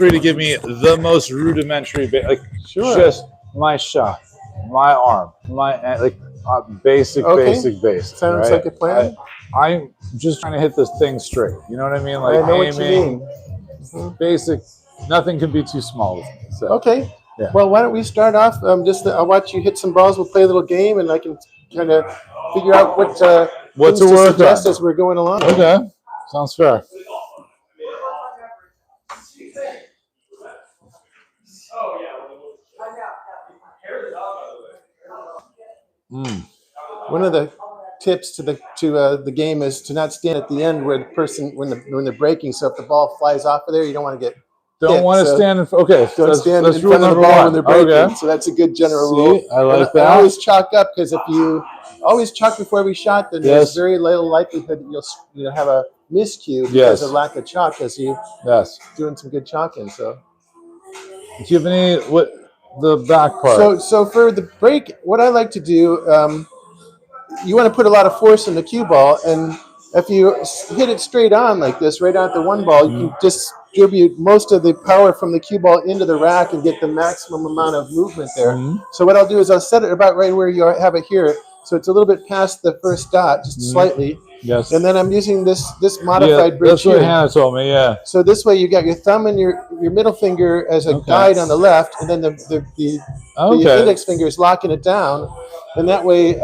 free to give me the most rudimentary, like Sure. just my shot, my arm, my like basic, basic. Sounds right? like a plan. I'm just trying to hit this thing straight. You know what I mean? Like I know what you aiming, mean. basic. Nothing can be too small with me. So. Okay. Yeah. Well, why don't we start off? I'll watch you hit some balls. We'll play a little game, and I can kind of figure out what to suggest on as we're going along. Okay, sounds fair. One of the tips to the game is to not stand at the end where the person when they're breaking. So if the ball flies off of there, you don't want to get. Don't want to stand in. Okay, don't stand in front of the ball when they're breaking. Okay. So that's a good general rule. I like that. I always chalk up because if you always chalk before every shot, then there's very little likelihood that you'll have a miscue because of lack of chalk as you doing some good chalking. So, do you have any the back part? So for the break, what I like to do, you want to put a lot of force in the cue ball, and if you hit it straight on like this, right out the one ball, you can distribute most of the power from the cue ball into the rack and get the maximum amount of movement there. So what I'll do is I'll set it about right where you have it here, so it's a little bit past the first dot, just slightly. Yes. And then I'm using this modified bridge that's here. what Hannah told me. Yeah. So this way you got your thumb and your middle finger as a guide on the left, and then the index finger is locking it down, and that way.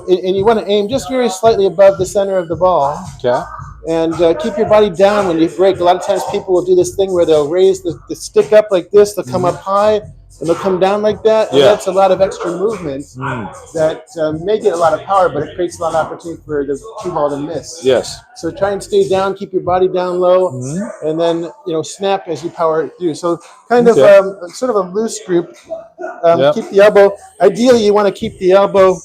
And you want to aim just very slightly above the center of the ball. Okay. And keep your body down when you break. A lot of times people will do this thing where they'll raise the stick up like this. They'll come up high and they'll come down like that. And that's a lot of extra movement that may get a lot of power, but it creates a lot of opportunity for the cue ball to miss. Yes. So try and stay down. Keep your body down low, and then snap as you power it through. So kind of sort of a loose grip. Keep the elbow. Ideally, you want to keep the elbow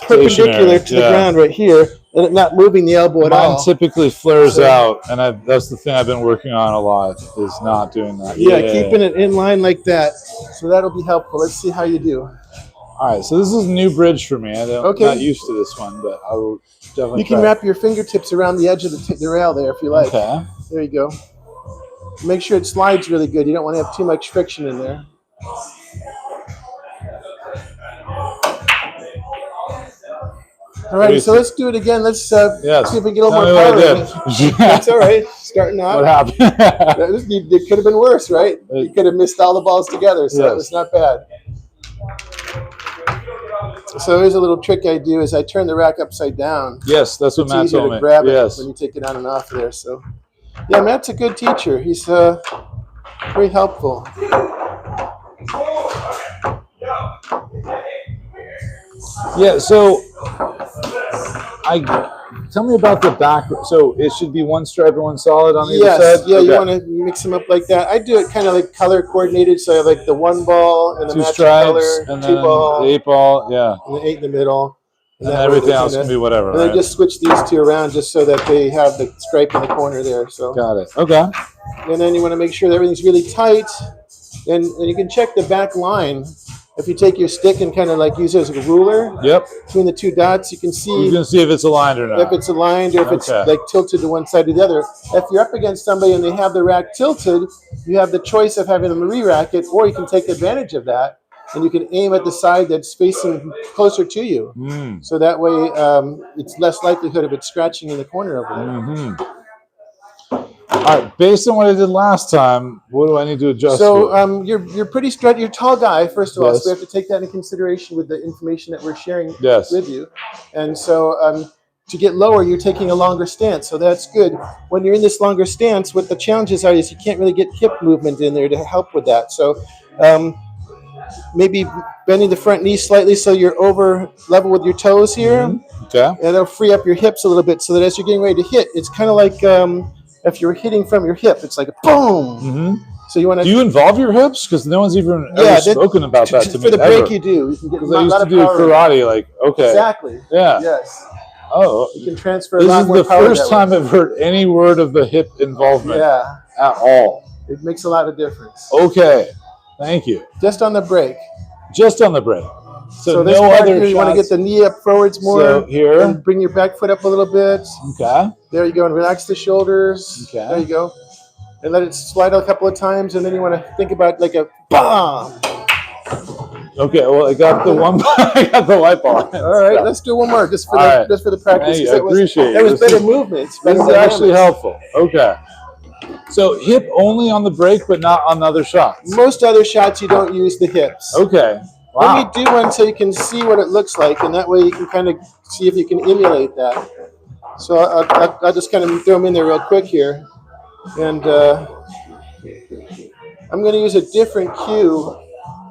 perpendicular to the ground right here, and not moving the elbow at all. Mine typically flares out, and that's the thing I've been working on a lot, is not doing that. Keeping it in line like that. So that'll be helpful. Let's see how you do. All right, so this is a new bridge for me. I'm not used to this one, but I will definitely You can wrap your fingertips around the edge of the rail there if you like. Okay. There you go. Make sure it slides really good. You don't want to have too much friction in there. All right, so let's do it again. Let's see if we can get a little more power in it. That's all right. Starting out. What happened? It could have been worse, right? You could have missed all the balls together, so that was not bad. So here's a little trick I do is I turn the rack upside down. Yes, that's what Matt told me. It's easier to grab it when you take it on and off there. So, yeah, Matt's a good teacher. He's very helpful. Yeah, so tell me about the back. So it should be one stripe and one solid on either side? Yeah, you want to mix them up like that. I do it kind of like color coordinated, so I have like the one ball and the matching color, and two ball, the 8 ball, and the 8 in the middle. And everything else can be whatever. And then just switch these two around just so that they have the stripe in the corner there. So got it. Okay. And then you want to make sure that everything's really tight, and you can check the back line. If you take your stick and kind of like use it as a ruler between the two dots, you can see if it's aligned or not. If it's aligned or if it's like tilted to one side or the other. If you're up against somebody and they have the rack tilted, you have the choice of having them re-rack it, or you can take advantage of that and you can aim at the side that's facing closer to you. So that way it's less likelihood of it scratching in the corner over there. All right, based on what I did last time, what do I need to adjust? So you're pretty straight. You're a tall guy, first of all, so we have to take that into consideration with the information that we're sharing with you. And so to get lower, you're taking a longer stance, so that's good. When you're in this longer stance, what the challenges are is you can't really get hip movement in there to help with that. So maybe bending the front knee slightly so you're over level with your toes here. And it'll free up your hips a little bit so that as you're getting ready to hit, it's kind of like if you're hitting from your hip, it's like a boom. So you want to. Do you involve your hips? Because no one's even ever spoken about that to me. For the break, you do. You can get a lot of do karate, like Exactly. Yeah. Yes. Oh. You can transfer a lot more power. This is the first time I've heard any word of the hip involvement. Yeah. At all. It makes a lot of difference. Okay. Thank you. Just on the break. Just on the break. So no other shots. You want to get the knee up forwards more. So here. And bring your back foot up a little bit. Okay. There you go. And relax the shoulders. Okay. There you go. and let it slide a couple of times, and then you want to think about like a bomb. Okay, well, I got the one. I got the light ball. All right, let's do one more just for the practice. I appreciate it. That was better movements. This is actually helpful. Okay. So hip only on the break, but not on other shots. Most other shots you don't use the hips. Okay. Wow. Let me do one so you can see what it looks like, and that way you can kind of see if you can emulate that. So I'll just kind of throw them in there real quick here, and I'm going to use a different cue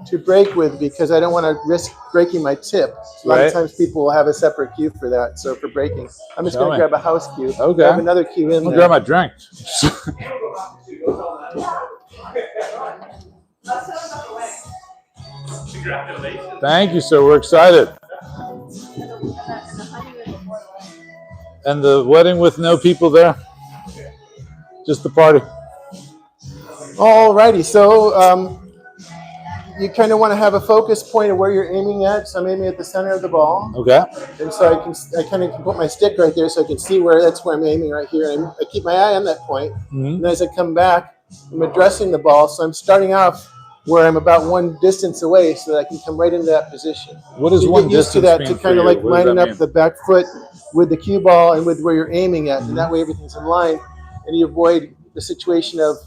to break with because I don't want to risk breaking my tip. A lot of times people will have a separate cue for that. So for breaking, I'm just going to grab a house cue. Okay. I have another cue in there. I'll grab my drink. Thank you, sir. We're excited. And the wedding with no people there? Just the party. All righty. So you kind of want to have a focus point of where you're aiming at. So I'm aiming at the center of the ball. Okay. And so I kind of can put my stick right there so I can see where I'm aiming right here. And I keep my eye on that point. And as I come back, I'm addressing the ball. So I'm starting off where I'm about one distance away so that I can come right into that position. What is one distance to that to kind of like lining up the back foot with the cue ball and with where you're aiming at. And that way everything's in line and you avoid the situation of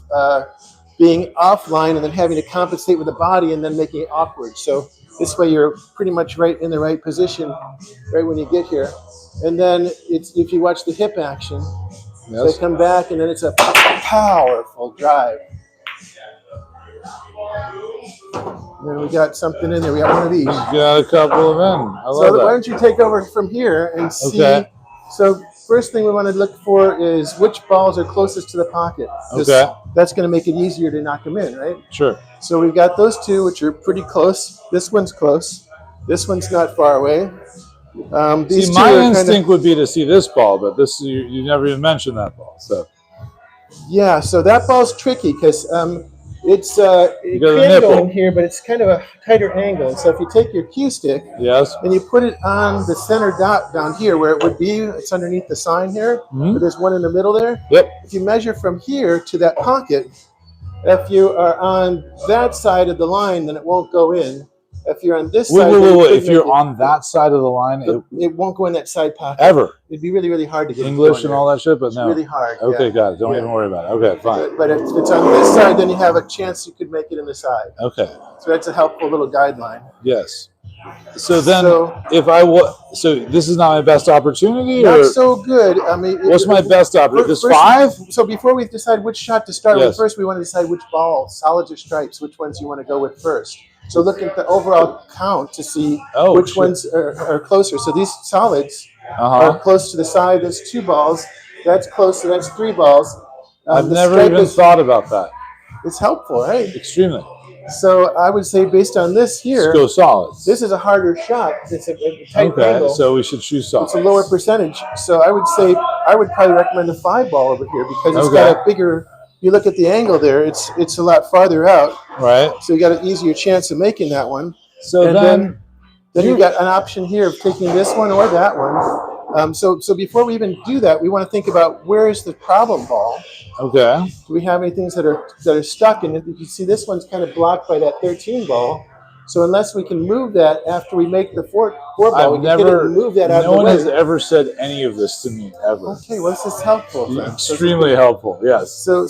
being offline and then having to compensate with the body and then making it awkward. So this way you're pretty much right in the right position right when you get here. And then if you watch the hip action, so I come back and then it's a powerful drive. And then we got something in there. We got one of these. We got a couple of them. I love so that. Why don't you take over from here and see. Okay. So first thing we want to look for is which balls are closest to the pocket. Okay. That's going to make it easier to knock them in, right? Sure. So we've got those two, which are pretty close. This one's close. This one's not far away. These my instinct would be to see this ball, but this you never even mentioned that ball. So. Yeah, so that ball's tricky because it's it can go in here, but it's kind of a tighter angle. So if you take your cue stick, and you put it on the center dot down here where it would be, it's underneath the sign here. But there's one in the middle there. Yep. If you measure from here to that pocket, if you are on that side of the line, then it won't go in. If you're on this side, if you're on that side of the line, it won't go in that side pocket ever. It'd be really, really hard to get English and all that shit, but no, really hard. Okay, got it. Don't even worry about it. Okay, fine. But if it's on this side, then you have a chance you could make it in the side. Okay. So that's a helpful little guideline. Yes. So then, if so this is not my best opportunity, not so good. I mean, what's my best opportunity? This 5. So before we decide which shot to start with, first we want to decide which ball, solids or stripes, which ones you want to go with first. So look at the overall count to see which ones are closer. So these solids are close to the side. There's 2 balls. That's close. So that's 3 balls. I've never even thought about that. It's helpful, right? Extremely. So I would say based on this here, let's go solids. This is a harder shot. It's a tight angle. So we should choose solids. It's a lower percentage. So I would say I would probably recommend the 5 ball over here because it's got a bigger. You look at the angle there; it's a lot farther out. Right. So you got an easier chance of making that one. So then you got an option here of taking this one or that one. So before we even do that, we want to think about where is the problem ball. Okay. Do we have any things that are stuck? And you can see this one's kind of blocked by that 13 ball. So unless we can move that after we make the 4 ball, we can hit it and move that out of the way. No one has ever said any of this to me ever. Okay, well, this is helpful. Extremely helpful. Yes. So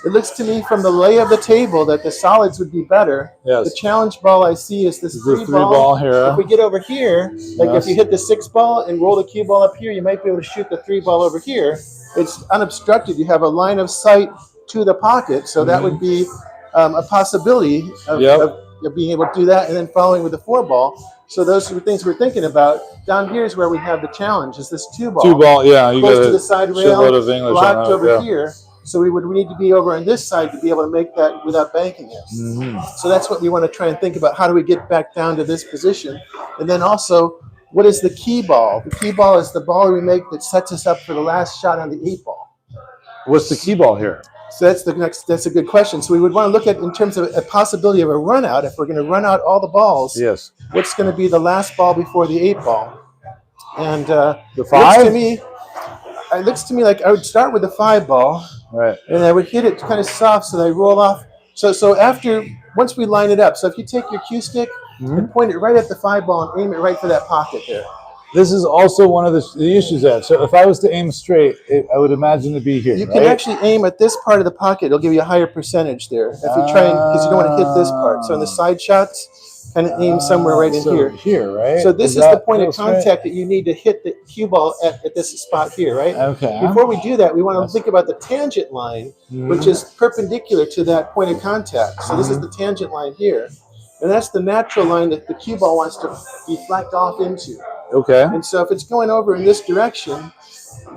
it looks to me from the lay of the table that the solids would be better. Yes. The challenge ball I see is this 3 ball here. If we get over here, like if you hit the 6 ball and roll the cue ball up here, you might be able to shoot the 3 ball over here. It's unobstructed. You have a line of sight to the pocket, so that would be a possibility of being able to do that, and then following with the 4 ball. So those are the things we're thinking about. Down here is where we have the challenge. Is this 2 ball? 2 ball, yeah. You close to the side rail, blocked over here. So we would need to be over on this side to be able to make that without banking it. So that's what we want to try and think about. How do we get back down to this position? And then also, what is the key ball? The key ball is the ball we make that sets us up for the last shot on the 8 ball. What's the key ball here? So that's a good question. So we would want to look at in terms of a possibility of a run out. If we're going to run out all the balls, what's going to be the last ball before the 8 ball? And the 5? to me, it looks to me like I would start with the 5 ball, right, and I would hit it kind of soft so that I roll off. So after, once we line it up, so if you take your cue stick and point it right at the 5 ball and aim it right for that pocket there. This is also one of the issues there. So if I was to aim straight, I would imagine to be here. You can actually aim at this part of the pocket. It'll give you a higher percentage there. If you try and, because you don't want to hit this part. So in the side shots, kind of aim somewhere right in here. Here, right? So this is the point of contact that you need to hit the cue ball at this spot here, right? Okay. Before we do that, we want to think about the tangent line, which is perpendicular to that point of contact. So this is the tangent line here. And that's the natural line that the cue ball wants to deflect off into. Okay. And so if it's going over in this direction,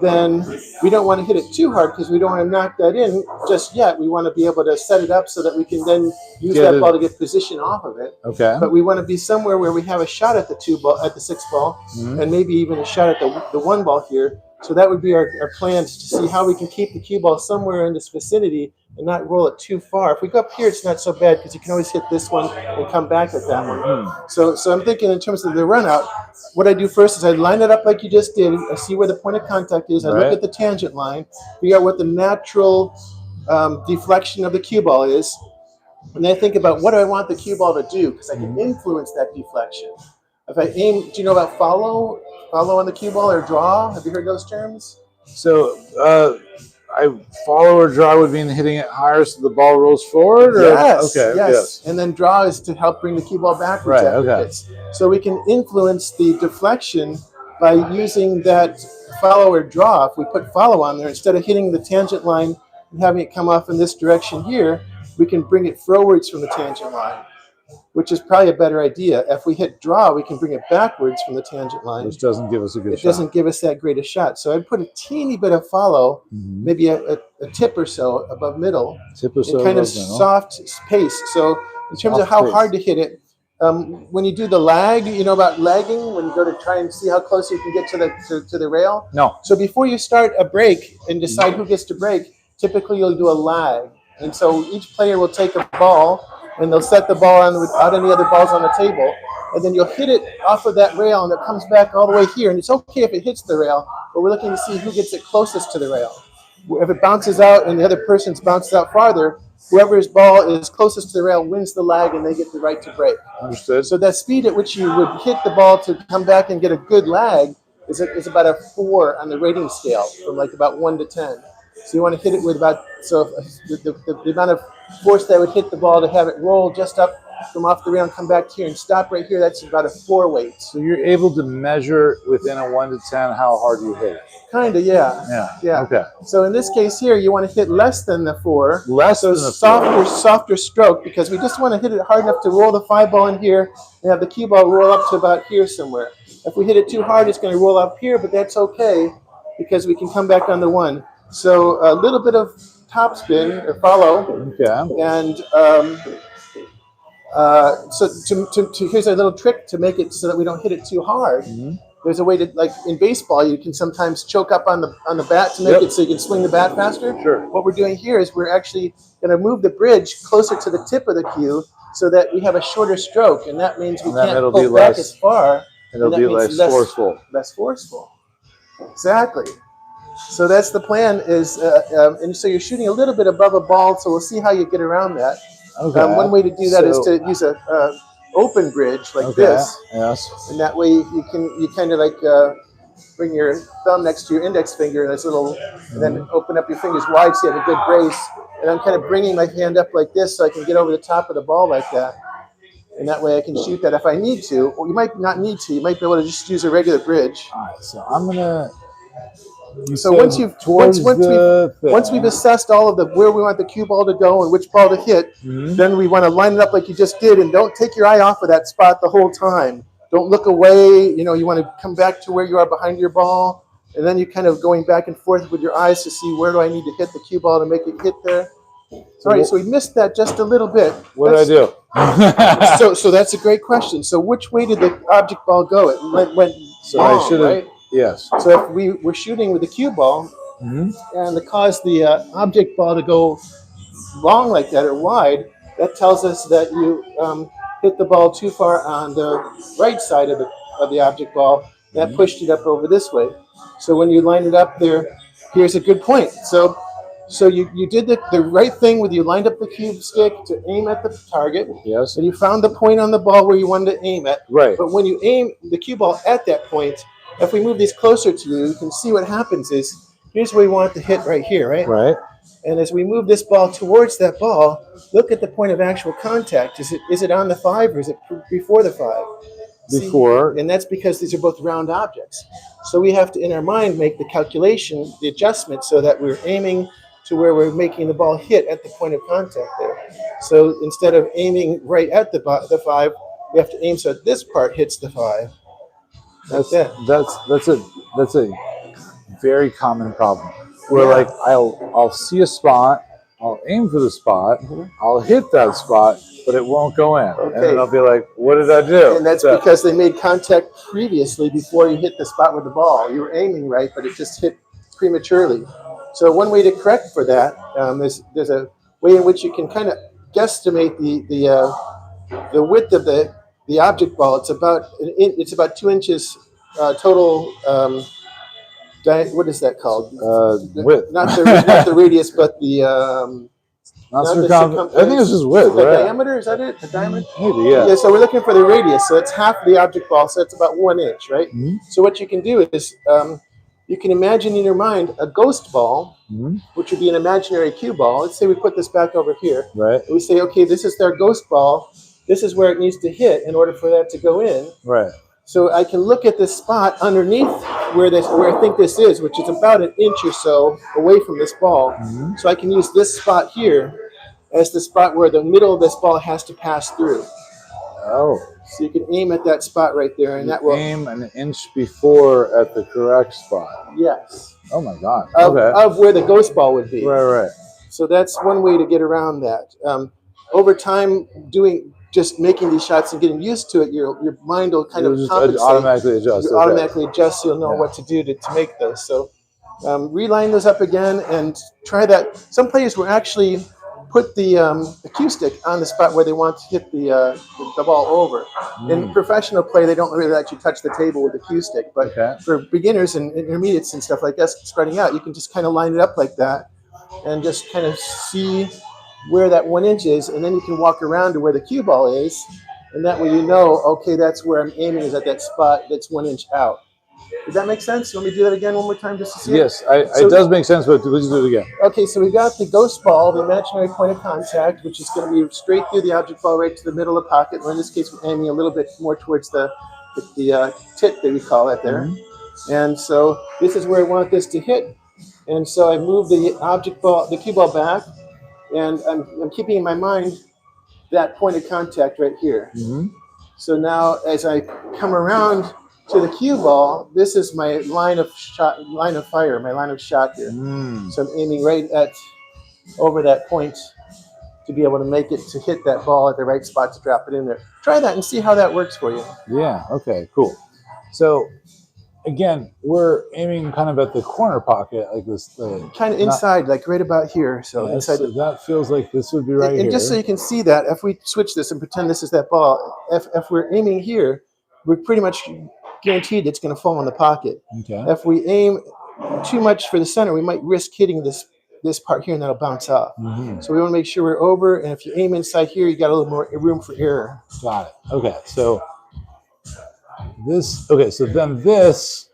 then we don't want to hit it too hard because we don't want to knock that in just yet. We want to be able to set it up so that we can then use that ball to get position off of it. Okay. But we want to be somewhere where we have a shot at the 2 ball, at the 6 ball, and maybe even a shot at the 1 ball here. So that would be our plans to see how we can keep the cue ball somewhere in this vicinity and not roll it too far. If we go up here, it's not so bad because you can always hit this one and come back at that one. So I'm thinking in terms of the run out, what I do first is I line it up like you just did. I see where the point of contact is. I look at the tangent line, figure out what the natural deflection of the cue ball is. And then I think about what do I want the cue ball to do because I can influence that deflection. If I aim, do you know about follow on the cue ball or draw? Have you heard those terms? So I follow or draw would mean hitting it higher so the ball rolls forward? Or? Yes. Okay. Yes. And then draw is to help bring the cue ball backwards. Right. Okay. So we can influence the deflection by using that follow or draw. If we put follow on there, instead of hitting the tangent line and having it come off in this direction here, we can bring it forwards from the tangent line, which is probably a better idea. If we hit draw, we can bring it backwards from the tangent line. Which doesn't give us a good shot. It doesn't give us that great a shot. So I'd put a teeny bit of follow, maybe a tip or so above middle, kind of soft pace. So in terms of how hard to hit it, when you do the lag, you know about lagging, when you go to try and see how close you can get to the rail? No. So before you start a break and decide who gets to break, typically you'll do a lag. And so each player will take a ball, and they'll set the ball on without any other balls on the table, and then you'll hit it off of that rail, and it comes back all the way here. And it's okay if it hits the rail, but we're looking to see who gets it closest to the rail. If it bounces out and the other person's bounces out farther, whoever's ball is closest to the rail wins the lag, and they get the right to break. Understood. So that speed at which you would hit the ball to come back and get a good lag is about a 4 on the rating scale, from like about 1 to 10. So you want to hit it with about, so the amount of force that would hit the ball to have it roll just up from off the rail and come back here and stop right here, that's about a 4 weight. So you're able to measure within a 1 to 10 how hard you hit it? Kind of, yeah. Yeah. Okay. So in this case here, you want to hit less than the 4. Less than the 4. Softer stroke, because we just want to hit it hard enough to roll the 5 ball in here and have the cue ball roll up to about here somewhere. If we hit it too hard, it's going to roll up here, but that's okay because we can come back on the 1. So a little bit of topspin or follow, and so here's a little trick to make it so that we don't hit it too hard. There's a way to, like in baseball, you can sometimes choke up on the bat to make it so you can swing the bat faster. Sure. What we're doing here is we're actually going to move the bridge closer to the tip of the cue so that we have a shorter stroke, and that means we can't pull back as far. It'll be less forceful. Less forceful. Exactly. So that's the plan is, and so you're shooting a little bit above a ball, so we'll see how you get around that. Okay. One way to do that is to use a open bridge like this. Yes. And that way you kind of like bring your thumb next to your index finger and this little, and then open up your fingers wide so you have a good brace. And I'm kind of bringing my hand up like this so I can get over the top of the ball like that. And that way I can shoot that if I need to. Or you might not need to. You might be able to just use a regular bridge. All right. So I'm gonna. So once we've assessed all of where we want the cue ball to go and which ball to hit, then we want to line it up like you just did, and don't take your eye off of that spot the whole time. Don't look away. You want to come back to where you are behind your ball, and then you're kind of going back and forth with your eyes to see where do I need to hit the cue ball to make it hit there. Sorry, so we missed that just a little bit. What did I do? So that's a great question. So which way did the object ball go? It went long, I should have. right? Yes. So if we were shooting with the cue ball and it caused the object ball to go long like that or wide, that tells us that you hit the ball too far on the right side of the object ball. That pushed it up over this way. So when you line it up there, here's a good point. So you did the right thing with you lined up the cube stick to aim at the target. Yes. And you found the point on the ball where you wanted to aim at. Right. But when you aim the cue ball at that point, if we move these closer to you, you can see what happens is, here's where we want it to hit right here, right? Right. And as we move this ball towards that ball, look at the point of actual contact. Is it on the 5 or is it before the 5? Before. See? And that's because these are both round objects. So we have to, in our mind, make the calculation, the adjustment, so that we're aiming to where we're making the ball hit at the point of contact there. So instead of aiming right at the 5, we have to aim so that this part hits the 5. That's a very common problem. Where like I'll see a spot, I'll aim for the spot, I'll hit that spot, but it won't go in. Okay. And then I'll be like, what did I do? And that's because they made contact previously before you hit the spot with the ball. You were aiming right, but it just hit prematurely. So one way to correct for that, there's a way in which you can kind of guesstimate the width of the object ball. It's about 2 inches total. What is that called? Width. Not the radius, but the. Not circumference. I think it's just width. The diameter, is that it? The diameter? Maybe, yeah. Yeah. So we're looking for the radius. So it's half the object ball. So it's about 1 inch, right? Mm-hmm. So what you can do is you can imagine in your mind a ghost ball, which would be an imaginary cue ball. Let's say we put this back over here. Right. And we say, okay, this is their ghost ball. This is where it needs to hit in order for that to go in. Right. So I can look at this spot underneath where I think this is, which is about 1 inch or so away from this ball. Mm-hmm. So I can use this spot here as the spot where the middle of this ball has to pass through. Oh. So you can aim at that spot right there, and that will aim 1 inch before at the correct spot. Yes. Oh my God. Of where the ghost ball would be. Right. So that's one way to get around that. Over time, just making these shots and getting used to it, your mind will kind of compensate. Automatically adjust. You automatically adjust, so you'll know what to do to make those. So reline those up again and try that. Some players will actually put the cue stick on the spot where they want to hit the ball over. In professional play, they don't really let you touch the table with the cue stick. But for beginners and intermediates and stuff like us starting out, you can just kind of line it up like that and just kind of see where that 1 inch is, and then you can walk around to where the cue ball is, and that way you know, okay, that's where I'm aiming, is at that spot that's 1 inch out. Does that make sense? You want me to do that again one more time just to see it? It does make sense, but let's do it again. Okay, so we got the ghost ball, the imaginary point of contact, which is going to be straight through the object ball right to the middle of the pocket, or in this case we're aiming a little bit more towards the tit that we call it there. Mm-hmm. And so this is where I want this to hit. And so I move the cue ball back, and I'm keeping in my mind that point of contact right here. Mm-hmm. So now as I come around to the cue ball, this is my line of fire, my line of shot here. So I'm aiming right over that point to be able to make it to hit that ball at the right spot to drop it in there. Try that and see how that works for you. Yeah, okay, cool. So again, we're aiming kind of at the corner pocket, like this. Kind of inside, like right about here. So inside. So that feels like this would be right here. And just so you can see that, if we switch this and pretend this is that ball, if we're aiming here, we're pretty much guaranteed it's going to fall in the pocket. Okay. If we aim too much for the center, we might risk hitting this part here, and that'll bounce off. Mm-hmm. So we want to make sure we're over, and if you aim inside here, you got a little more room for error. Got it. Okay, so then this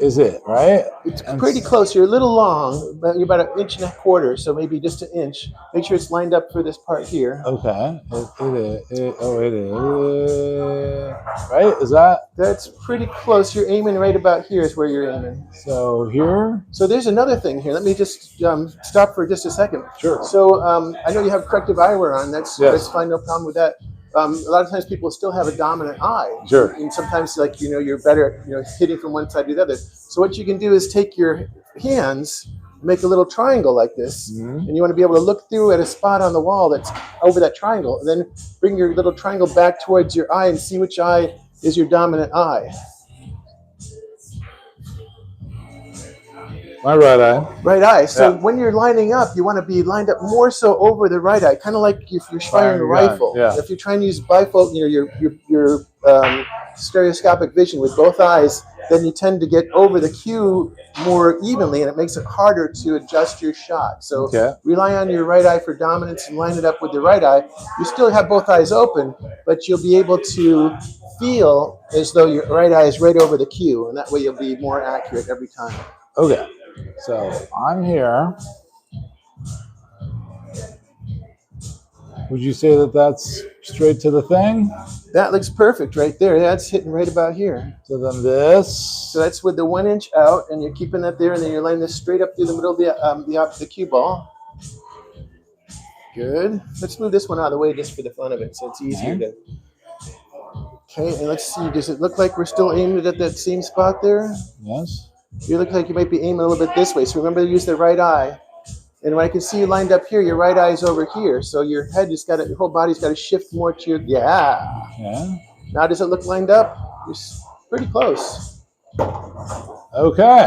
is it, right? It's pretty close. You're a little long, but you're about 1.25 inches, so maybe just 1 inch. Make sure it's lined up for this part here. Okay. It is. Right? Is that? That's pretty close. You're aiming right about here is where you're aiming. So here? So there's another thing here. Let me just stop for just a second. Sure. So I know you have corrective eyewear on. That's fine. No problem with that. A lot of times people still have a dominant eye. Sure. And sometimes, you're better at, hitting from one side to the other. So what you can do is take your hands, make a little triangle like this, and you want to be able to look through at a spot on the wall that's over that triangle, and then bring your little triangle back towards your eye and see which eye is your dominant eye. My right eye. Right eye. So when you're lining up, you want to be lined up more so over the right eye, kind of like if you're firing a rifle. Yeah. If you're trying to use bifocal, your stereoscopic vision with both eyes, then you tend to get over the cue more evenly, and it makes it harder to adjust your shot. So rely on your right eye for dominance and line it up with the right eye. You still have both eyes open, but you'll be able to feel as though your right eye is right over the cue, and that way you'll be more accurate every time. Okay. So I'm here. Would you say that that's straight to the thing? That looks perfect right there. That's hitting right about here. So then this. So that's with the 1 inch out, and you're keeping that there, and then you're laying this straight up through the middle of the cue ball. Good. Let's move this one out of the way just for the fun of it, so it's easier to. Okay, and let's see. Does it look like we're still aiming at that same spot there? Yes. You look like you might be aiming a little bit this way. So remember to use the right eye. And when I can see you lined up here, your right eye is over here. So your head just got to, your whole body's got to shift more to your, yeah. Now does it look lined up? You're pretty close. Okay.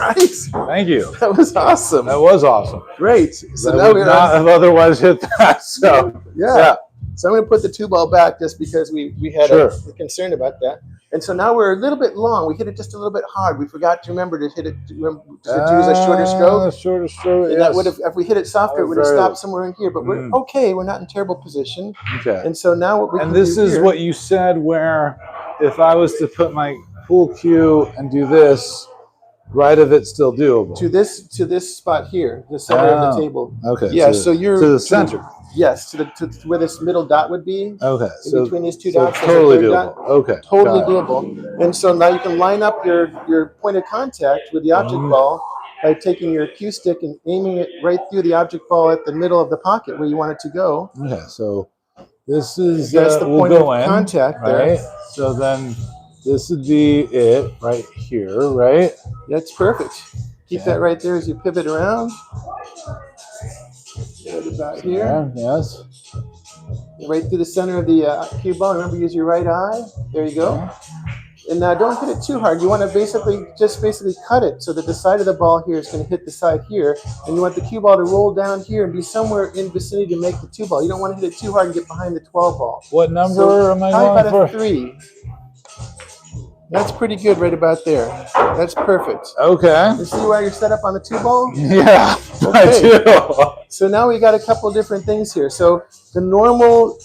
Nice. Thank you. That was awesome. That was awesome. Great. So that now would we're not have otherwise hit that. So yeah. So I'm going to put the 2 ball back just because we had a concern about that. And so now we're a little bit long. We hit it just a little bit hard. We forgot to remember to hit it to use a shorter stroke. Shorter stroke. And that would have, if we hit it softer, it would have stopped somewhere in here. But we're okay. We're not in terrible position. Okay. And so now what we can do this is what you said. Where if I was to put my full cue and do this, right of it's still doable. To this spot here, the center of the table. Okay. Yeah. So you're to the center. Yes, to where this middle dot would be. Okay. In between these 2 dots. Totally doable. Okay. Totally doable. And so now you can line up your point of contact with the object ball by taking your cue stick and aiming it right through the object ball at the middle of the pocket where you want it to go. Okay. So this is that's the point of contact there. Right. So then this would be it right here, right? That's perfect. Keep that right there as you pivot around. About here. Yes. Right through the center of the cue ball. Remember, use your right eye. There you go. And now don't hit it too hard. You want to basically cut it so that the side of the ball here is going to hit the side here. And you want the cue ball to roll down here and be somewhere in vicinity to make the 2 ball. You don't want to hit it too hard and get behind the 12 ball. What number am I going for? About a 3. That's pretty good right about there. That's perfect. Okay. You see why you're set up on the 2 ball? Yeah, okay. I do. So now we got a couple of different things here. So the normal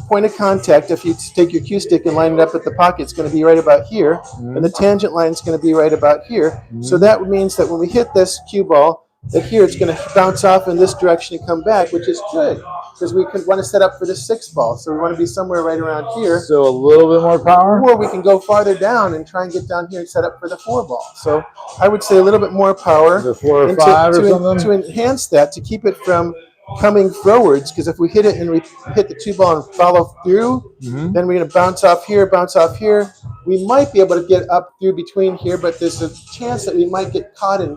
point of contact, if you take your cue stick and line it up at the pocket, it's going to be right about here. And the tangent line is going to be right about here. So that means that when we hit this cue ball, that here it's going to bounce off in this direction and come back, which is good because we want to set up for the 6 ball. So we want to be somewhere right around here. So a little bit more power? Or we can go farther down and try and get down here and set up for the 4 ball. So I would say a little bit more power. The 4 or 5 or something? To enhance that, to keep it from coming forwards, because if we hit it and we hit the 2 ball and follow through, then we're going to bounce off here. We might be able to get up through between here, but there's a chance that we might get caught in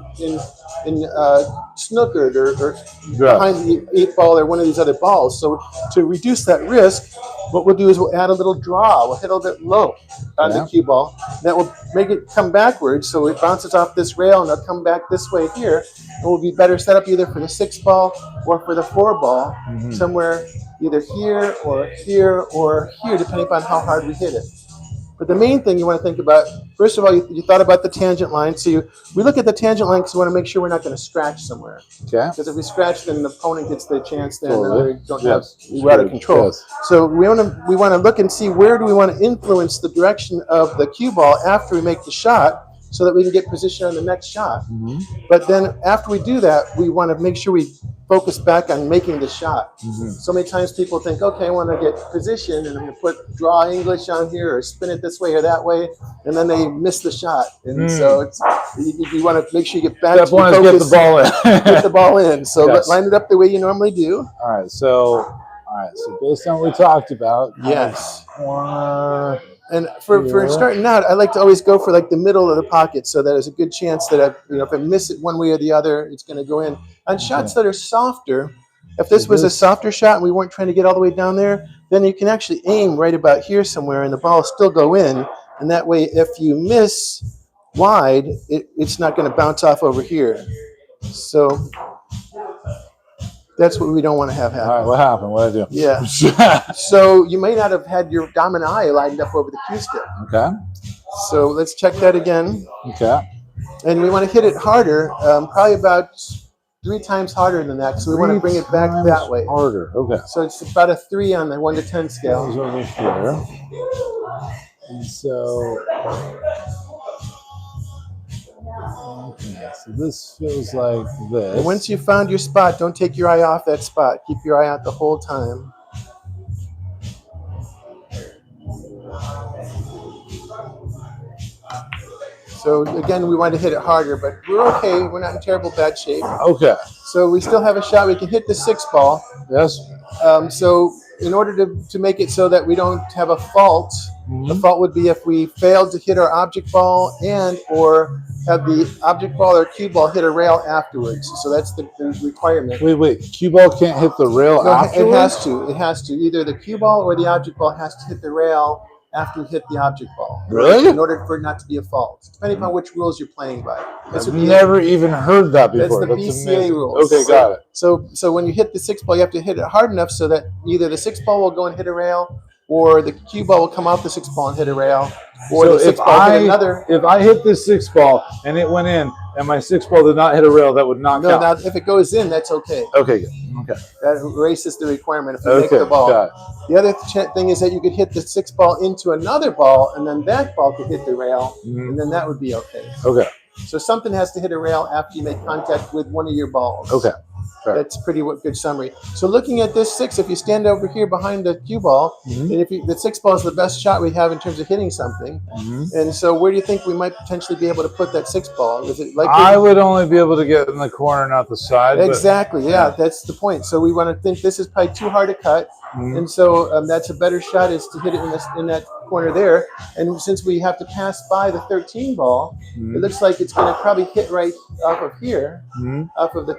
snookered or behind the 8 ball or one of these other balls. So to reduce that risk, what we'll do is we'll add a little draw. We'll hit a little bit low on the cue ball. That will make it come backwards, so it bounces off this rail and it'll come back this way here. And we'll be better set up either for the 6 ball or for the 4 ball, somewhere either here or here or here, depending upon how hard we hit it. But the main thing you want to think about, first of all, you thought about the tangent line. So we look at the tangent line because we want to make sure we're not going to scratch somewhere. Okay. Because if we scratch, then the opponent gets the chance. Then we're out of control. Yes. So we want to look and see where do we want to influence the direction of the cue ball after we make the shot, so that we can get position on the next shot. But then after we do that, we want to make sure we focus back on making the shot. So many times people think, okay, I want to get position and I'm going to draw English on here or spin it this way or that way, and then they miss the shot. And so you want to make sure you get back to focus. Get the ball in. Get the ball in. So line it up the way you normally do. All right. So based on what we talked about, corner. And for starting out, I like to always go for like the middle of the pocket, so that there's a good chance that if I miss it one way or the other, it's going to go in. On shots that are softer, if this was a softer shot and we weren't trying to get all the way down there, then you can actually aim right about here somewhere, and the ball will still go in. And that way, if you miss wide, it's not going to bounce off over here. So that's what we don't want to have happen. All right, what happened? What did I do? Yeah. So you may not have had your dominant eye lined up over the cue stick. Okay. So let's check that again. Okay. And we want to hit it harder, probably about 3 times harder than that. So we want to bring it back that way. Harder. Okay. So it's about a 3 on the 1 to 10 scale. Goes over here. And so, okay, so this feels like this. And once you found your spot, don't take your eye off that spot. Keep your eye out the whole time. So again, we want to hit it harder, but we're okay. We're not in terrible bad shape. Okay. So we still have a shot. We can hit the 6 ball. Yes. So in order to make it so that we don't have a fault, the fault would be if we failed to hit our object ball and or have the object ball or cue ball hit a rail afterwards. So that's the requirement. Wait. Cue ball can't hit the rail afterwards? It has to. It has to. Either the cue ball or the object ball has to hit the rail after you hit the object ball. Really? In order for it not to be a fault, depending upon which rules you're playing by. I've never even heard that before. That's the BCA rules. Okay, got it. So when you hit the 6 ball, you have to hit it hard enough so that either the 6 ball will go and hit a rail, or the cue ball will come off the 6 ball and hit a rail, or so the 6 ball hit another. If I hit this 6 ball and it went in, and my 6 ball did not hit a rail, that would not count. No, now if it goes in, that's okay. Okay, good. Okay. That erases the requirement if you make the ball. Got it. The other thing is that you could hit the 6 ball into another ball, and then that ball could hit the rail, and then that would be okay. Okay. So something has to hit a rail after you make contact with one of your balls. Okay. Fair. That's pretty good summary. So looking at this 6, if you stand over here behind the cue ball, and if the 6 ball is the best shot we have in terms of hitting something, and so where do you think we might potentially be able to put that 6 ball? Is it likely? I would only be able to get in the corner, not the side. Exactly. Yeah, that's the point. So we want to think this is probably too hard to cut, and so that's a better shot is to hit it in that corner there. And since we have to pass by the 13 ball, it looks like it's going to probably hit right off of here, off of the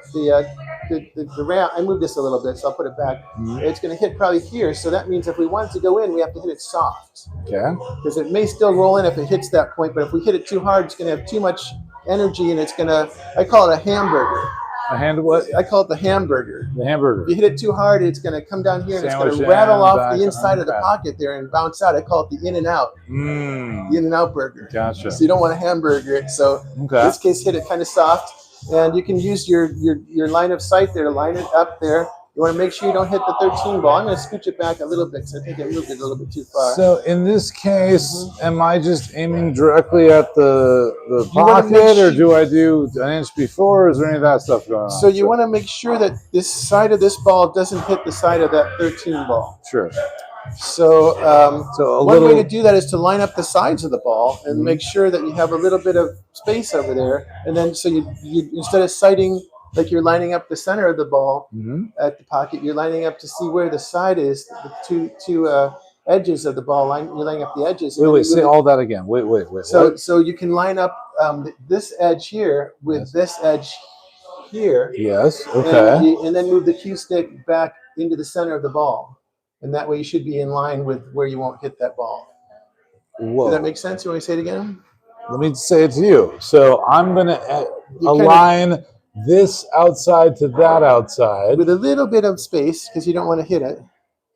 rail. I moved this a little bit, so I'll put it back. It's going to hit probably here. So that means if we want it to go in, we have to hit it soft. Okay. Because it may still roll in if it hits that point, but if we hit it too hard, it's going to have too much energy, and it's going to, I call it a hamburger. A hand what? I call it the hamburger. The hamburger. If you hit it too hard, it's going to come down here and Sandwich it's going to rattle off the back inside of the pocket there and bounce out. I call it the in and out. The in and out burger. Gotcha. So you don't want to hamburger it. So in this case, hit it kind of soft, and you can use your line of sight there to line it up there. You want to make sure you don't hit the 13 ball. I'm going to scooch it back a little bit because I think I moved it a little bit too far. So in this case, am I just aiming directly at the pocket, or do I do an inch before? Or is there any of that stuff going on? So you want to make sure that this side of this ball doesn't hit the side of that 13 ball. Sure. So, one way to do that is to line up the sides of the ball and make sure that you have a little bit of space over there. And then so you instead of sighting like you're lining up the center of the ball at the pocket, you're lining up to see where the side is, the two edges of the ball. You're lining up the edges. Wait, say all that again. Wait. So you can line up this edge here with this edge here. Yes. Okay. And then move the cue stick back into the center of the ball. And that way you should be in line with where you won't hit that ball. Whoa. Does that make sense? You want me to say it again? Let me say it to you. So I'm going to align this outside to that outside. With a little bit of space because you don't want to hit it.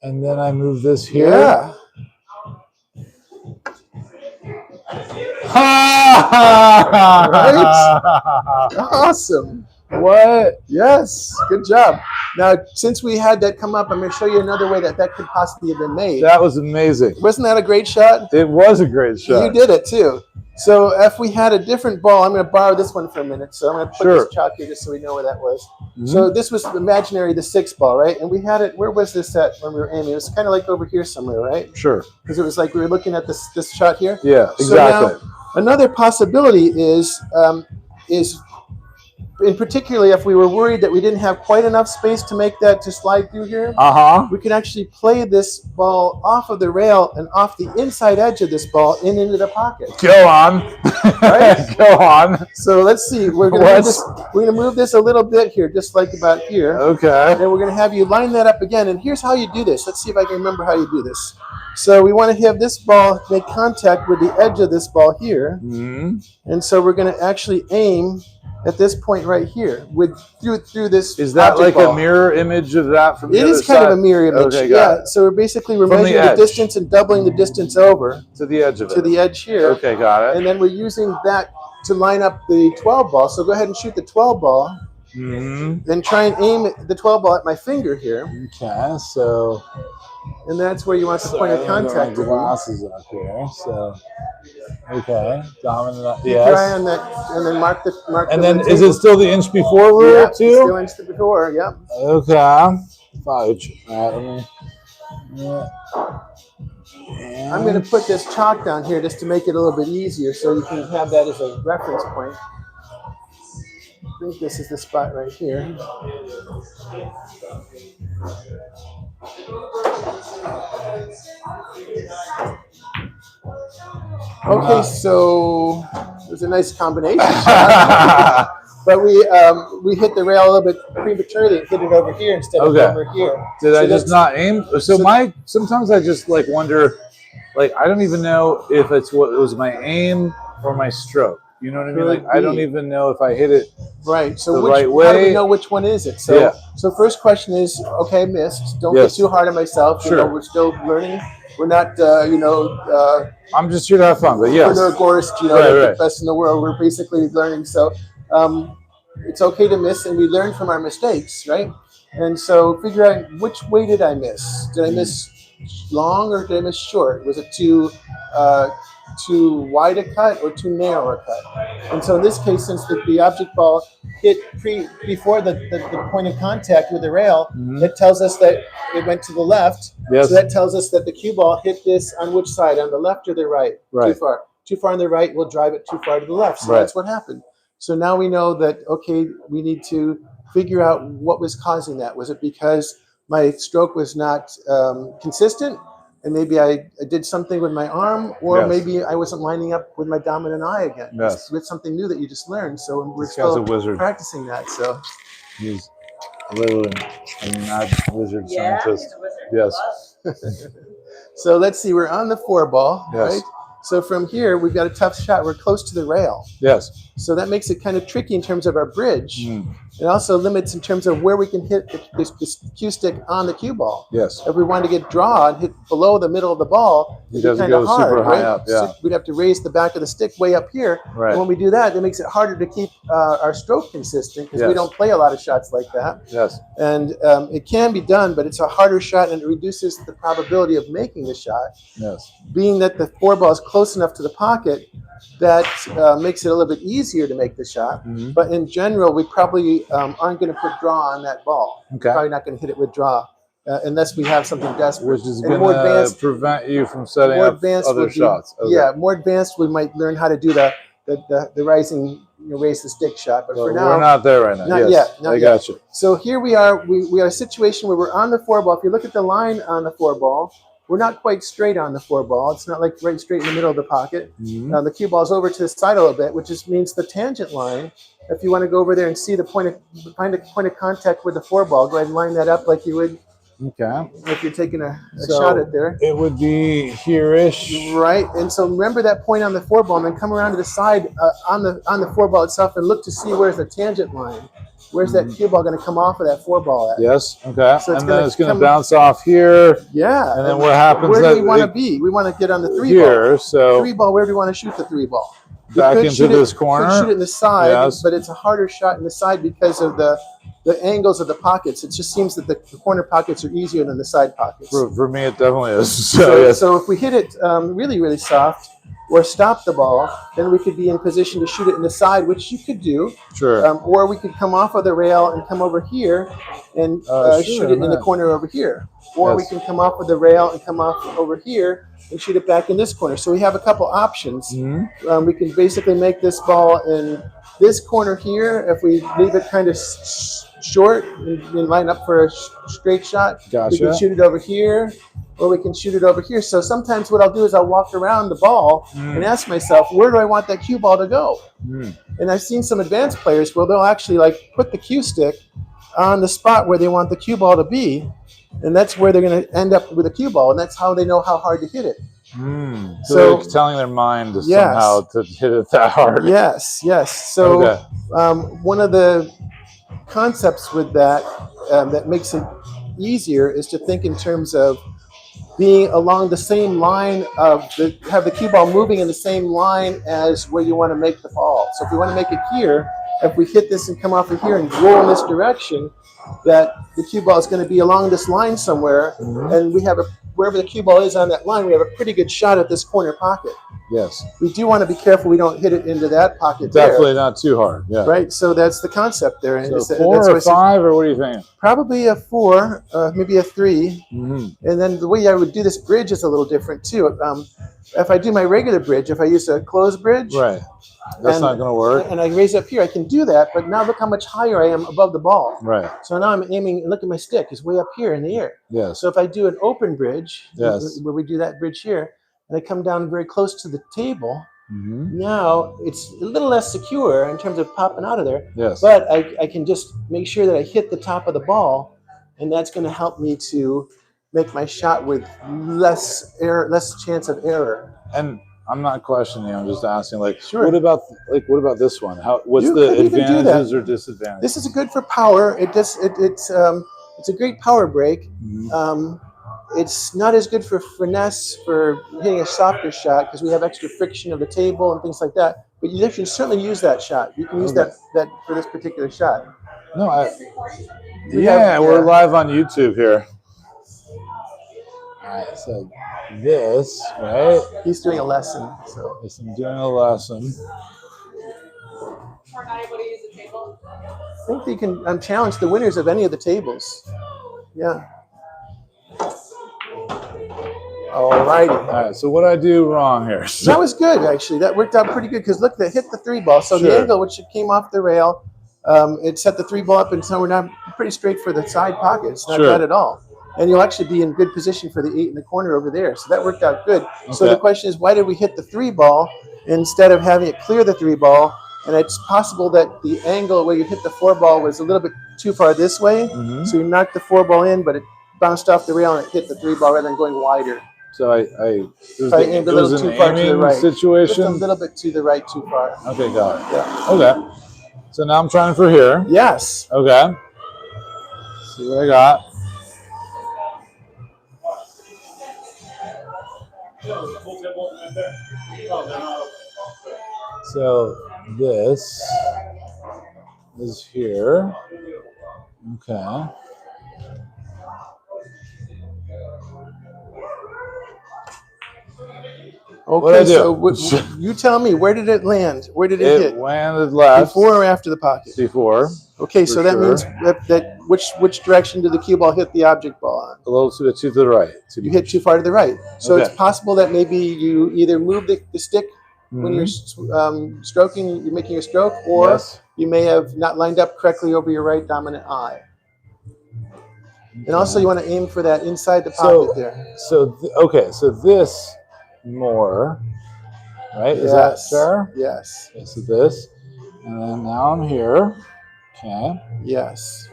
And then I move this here. Yeah. Right? Awesome. What? Yes. Good job. Now, since we had that come up, I'm going to show you another way that could possibly have been made. That was amazing. Wasn't that a great shot? It was a great shot. You did it too. So if we had a different ball, I'm going to borrow this one for a minute. So I'm going to put this chalk here just so we know where that was. So this was imaginary, the 6 ball, right? And we had it, where was this at when we were aiming? It was kind of like over here somewhere, right? Sure. Because it was like we were looking at this shot here. Yeah, exactly. So now, another possibility is in particularly if we were worried that we didn't have quite enough space to make that to slide through here, we can actually play this ball off of the rail and off the inside edge of this ball into the pocket. Go on. Right? Go on. So let's see. We're gonna move this a little bit here, just like about here. Okay. And we're gonna have you line that up again. And here's how you do this. Let's see if I can remember how you do this. So we want to have this ball make contact with the edge of this ball here. And so we're going to actually aim at this point right here through this. Is that like ball. A mirror image of that from the other side? It is kind of a mirror image. Okay, yeah. So we're measuring the distance and doubling the distance over to the edge of it. To the edge here. Okay, got it. And then we're using that to line up the 12 ball. So go ahead and shoot the 12 ball. Then try and aim the 12 ball at my finger here. Okay, so. And that's where you want the point of contact. The glasses up here. So, okay, dominant. Keep your eye on that, and then mark. And then is it still the inch before rule too? Still inch before. Yep. Okay. 5. All right. I'm going to put this chalk down here just to make it a little bit easier, so you can have that as a reference point. I think this is the spot right here. Okay, so it was a nice combination shot, but we hit the rail a little bit prematurely and hit it over here instead of over here. Did I just not aim? Sometimes I just like wonder, like I don't even know if it was my aim or my stroke. You know what I mean? Like I don't even know if I hit it right. So the right way. How do we know which one is it? So so first question is, okay, missed. Don't get too hard on myself. Sure. You know, we're still learning. We're not, I'm just here to have fun, but yes. We're no gorist, the best in the world. We're basically learning. So it's okay to miss, and we learn from our mistakes, right? And so figure out which way did I miss? Did I miss long or did I miss short? Was it too wide a cut or too narrow a cut? And so in this case, since the object ball hit before the point of contact with the rail, it tells us that it went to the left. Yes. So that tells us that the cue ball hit this on which side, on the left or the right? Right. Too far. Too far on the right will drive it too far to the left. So that's what happened. So now we know that, okay, we need to figure out what was causing that. Was it because my stroke was not consistent? And maybe I did something with my arm, or maybe I wasn't lining up with my dominant eye again. Yes. With something new that you just learned. So we're this guy's still a wizard. Practicing that. So he's literally a mad wizard scientist. Yes. So let's see. We're on the 4 ball, right? So from here, we've got a tough shot. We're close to the rail. Yes. So that makes it kind of tricky in terms of our bridge. It also limits in terms of where we can hit this cue stick on the cue ball. Yes. If we want to get draw and hit below the middle of the ball, it doesn't go super high up. Yeah. So we'd have to raise the back of the stick way up here. Right. And when we do that, it makes it harder to keep our stroke consistent because we don't play a lot of shots like that. Yes. And it can be done, but it's a harder shot and it reduces the probability of making the shot. Yes. Being that the 4 ball is close enough to the pocket, that makes it a little bit easier to make the shot. But in general, we probably aren't going to put draw on that ball. Okay. Probably not going to hit it with draw unless we have something desperate. Which is going to prevent you from setting up other shots. Okay. Yeah, more advanced, we might learn how to do the rising, raise the stick shot. But for now, we're not there right now. Not yet. I got you. So here we are. We are a situation where we're on the 4 ball. If you look at the line on the 4 ball, we're not quite straight on the 4 ball. It's not like right straight in the middle of the pocket. The cue ball's over to the side a little bit, which just means the tangent line. If you want to go over there and see find a point of contact with the 4 ball, go ahead and line that up like you would. Okay. If you're taking a shot at there. It would be here-ish. Right. And so remember that point on the 4 ball, and then come around to the side on the 4 ball itself and look to see where's the tangent line. Where's that cue ball going to come off of that 4 ball at? Yes. Okay. So and then it's going to bounce off here. Yeah. And then what happens? Where do we want to be? We want to get on the 3 here, ball. So 3 ball. Where do we want to shoot the 3 ball? Back into this corner. We could shoot it in the side, but it's a harder shot in the side because of the angles of the pockets. It just seems that the corner pockets are easier than the side pockets. For me, it definitely is. So if we hit it really, really soft, or stop the ball, then we could be in position to shoot it in the side, which you could do. Sure. Or we could come off of the rail and come over here and shoot it in the corner over here. Or we can come off of the rail and come off over here and shoot it back in this corner. So we have a couple options. We can basically make this ball in this corner here, if we leave it kind of short and line up for a straight shot, we can shoot it over here, or we can shoot it over here. So sometimes what I'll do is I'll walk around the ball and ask myself, where do I want that cue ball to go? And I've seen some advanced players where they'll actually like put the cue stick on the spot where they want the cue ball to be, and that's where they're going to end up with a cue ball, and that's how they know how hard to hit it. So they're telling their mind to somehow to hit it that hard. Yes. So one of the concepts with that that makes it easier is to think in terms of being along the same line of have the cue ball moving in the same line as where you want to make the ball. So if we want to make it here, if we hit this and come off of here and roll in this direction, that the cue ball is going to be along this line somewhere, and we have wherever the cue ball is on that line, we have a pretty good shot at this corner pocket. Yes. We do want to be careful we don't hit it into that pocket. Definitely not too hard. Yeah. Right. So that's the concept there. So 4 or 5, or what do you think? Probably a 4, maybe a 3. And then the way I would do this bridge is a little different too. If I do my regular bridge, if I use a closed bridge, right, that's not going to work. And I raise up here, I can do that. But now look how much higher I am above the ball. Right. So now I'm aiming, and look at my stick; it's way up here in the air. Yes. So if I do an open bridge, yes, where we do that bridge here, and I come down very close to the table, now it's a little less secure in terms of popping out of there. Yes. But I can just make sure that I hit the top of the ball, and that's going to help me to make my shot with less chance of error. And I'm not questioning. I'm just asking. What about this one? What's You the could even do advantages that. or disadvantages? This is good for power. It's a great power break. It's not as good for finesse for hitting a softer shot because we have extra friction of the table and things like that. But you can certainly use that shot. You can use that for this particular shot. No, we're live on YouTube here. All right, so this, right? He's doing a lesson. So yes, I'm doing a lesson. I think you can challenge the winners of any of the tables. Yeah. Alrighty. All right, so what I do wrong here? That was good, actually. That worked out pretty good because look, they hit the 3 ball. So the angle which it came off the rail, it set the 3 ball up, and so we're now pretty straight for the side pocket. It's not bad at all. And you'll actually be in good position for the 8 in the corner over there. So that worked out good. Okay. So the question is, why did we hit the 3 ball instead of having it clear the 3 ball? And it's possible that the angle where you hit the 4 ball was a little bit too far this way. So you knocked the 4 ball in, but it bounced off the rail and it hit the 3 ball rather than going wider. So I aimed a little too far to the right. Situation? Just a little bit to the right, too far. Okay, got it. Yeah. Okay. So now I'm trying for here. Yes. Okay. See what I got. So this is here. Okay. Okay, so you tell me, where did it land? Where did it hit? It landed left. Before or after the pocket? Before. Okay, so that means that which direction did the cue ball hit the object ball on? A little to the right. You hit too far to the right. So it's possible that maybe you either move the stick when you're stroking, you're making a stroke, or you may have not lined up correctly over your right dominant eye. And also you want to aim for that inside the pocket there. So this more, right? Is that fair? Yes. Okay, so this, and then now I'm here. Okay. Yes.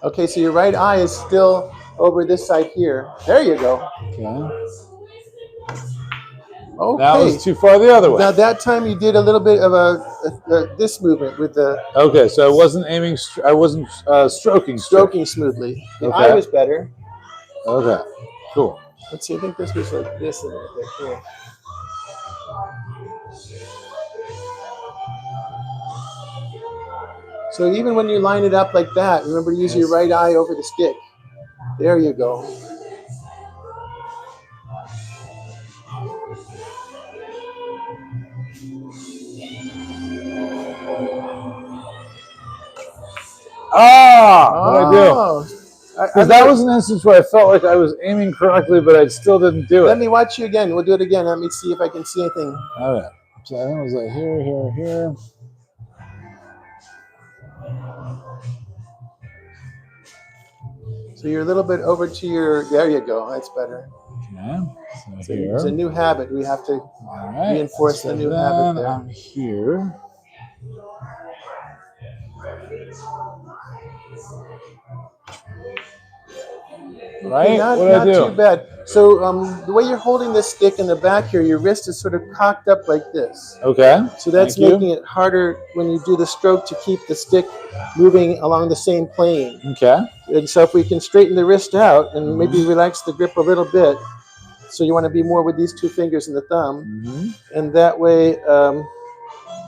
Okay, so your right eye is still over this side here. There you go. Okay. Okay. That was too far the other way. Now that time you did a little bit of this movement with the. Okay, so I wasn't aiming. I wasn't stroking. Stroking smoothly. The eye was better. Okay. Cool. Let's see. I think this was like this and right here. So even when you line it up like that, remember to use your right eye over the stick. There you go. What I do? Because that was an instance where I felt like I was aiming correctly, but I still didn't do it. Let me watch you again. We'll do it again. Let me see if I can see anything. Okay. So I think it was like here, here, here. So you're a little bit over to your. There you go. That's better. Okay. So here. It's a new habit. We have to reinforce the new habit there. I'm here. Right? Okay, not too bad. So the way you're holding this stick in the back here, your wrist is sort of cocked up like this. Okay. So that's making it harder when you do the stroke to keep the stick moving along the same plane. Okay. And so if we can straighten the wrist out and maybe relax the grip a little bit, so you want to be more with these two fingers and the thumb, and that way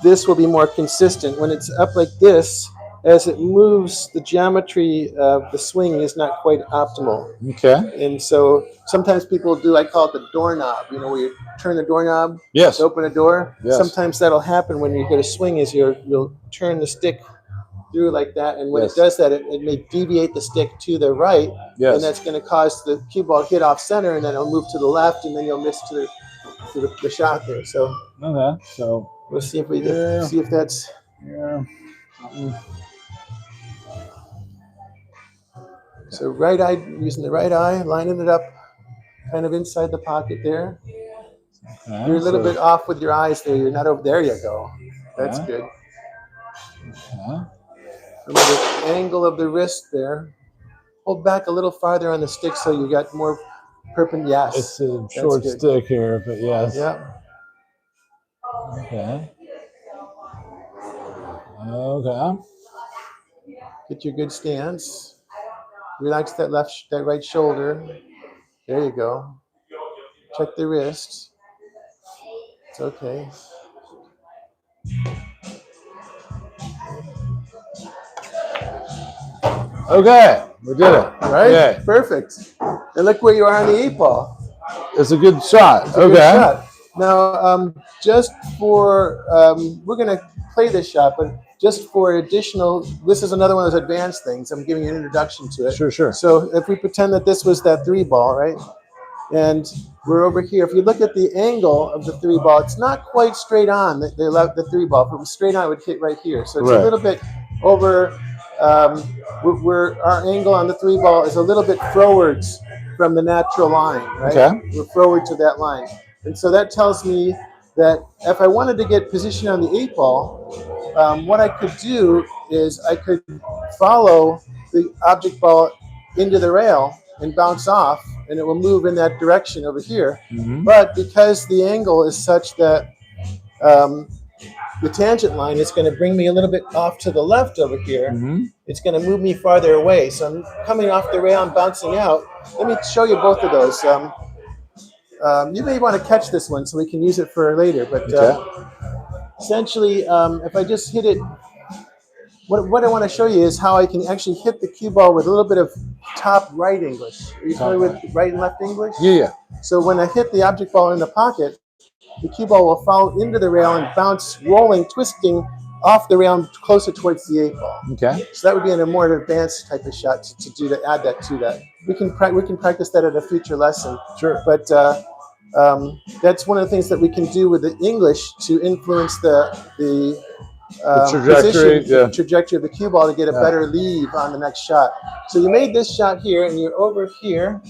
this will be more consistent. When it's up like this, as it moves, the geometry of the swing is not quite optimal. Okay. And so sometimes people do, I call it the doorknob, you know, where you turn the doorknob Yes. to open a door. Yes. Sometimes that'll happen when you go to swing, is you'll turn the stick through like that, and when it does that, it may deviate the stick to the right, and that's going to cause the cue ball hit off center, and then it'll move to the left, and then you'll miss to the shot there. So okay, so we'll see if we see if that's So right eye, using the right eye, lining it up, kind of inside the pocket there. Okay, you're a little bit off with your eyes there. You're not over. There you go. That's good. Okay. From the angle of the wrist there, hold back a little farther on the stick so you got more perpendicular. Yes. It's a short stick here, but yes. Yeah. Okay. Okay. Get your good stance. Relax that right shoulder. There you go. Check the wrist. It's okay. Okay, we did it. Right? Okay. Perfect. And look where you are on the 8-ball. It's a good shot. It's a good shot. Now, just for, we're going to play this shot, but just for additional, this is another one of those advanced things. I'm giving you an introduction to it. Sure, sure. So if we pretend that this was that 3-ball, right? And we're over here. If you look at the angle of the 3-ball, it's not quite straight on, the 3-ball. If it was straight on, it would hit right here. So it's a little bit over, our angle on the 3-ball is a little bit forwards from the natural line, right? Okay. We're forward to that line. And so that tells me that if I wanted to get position on the 8-ball, what I could do is I could follow the object ball into the rail and bounce off, and it will move in that direction over here. But because the angle is such that the tangent line is going to bring me a little bit off to the left over here, it's going to move me farther away. So I'm coming off the rail and bouncing out. Let me show you both of those. You may want to catch this one so we can use it for later. But essentially, if I just hit it, what I want to show you is how I can actually hit the cue ball with a little bit of top right English. Are you familiar with right and left English? Yeah. So when I hit the object ball in the pocket, the cue ball will fall into the rail and bounce, rolling, twisting off the rail closer towards the 8-ball. Okay. So that would be in a more advanced type of shot to add that to that. We can practice that at a future lesson. Sure. But that's one of the things that we can do with the English to influence the trajectory of the cue ball to get a better lead on the next shot. So you made this shot here, and you're over here.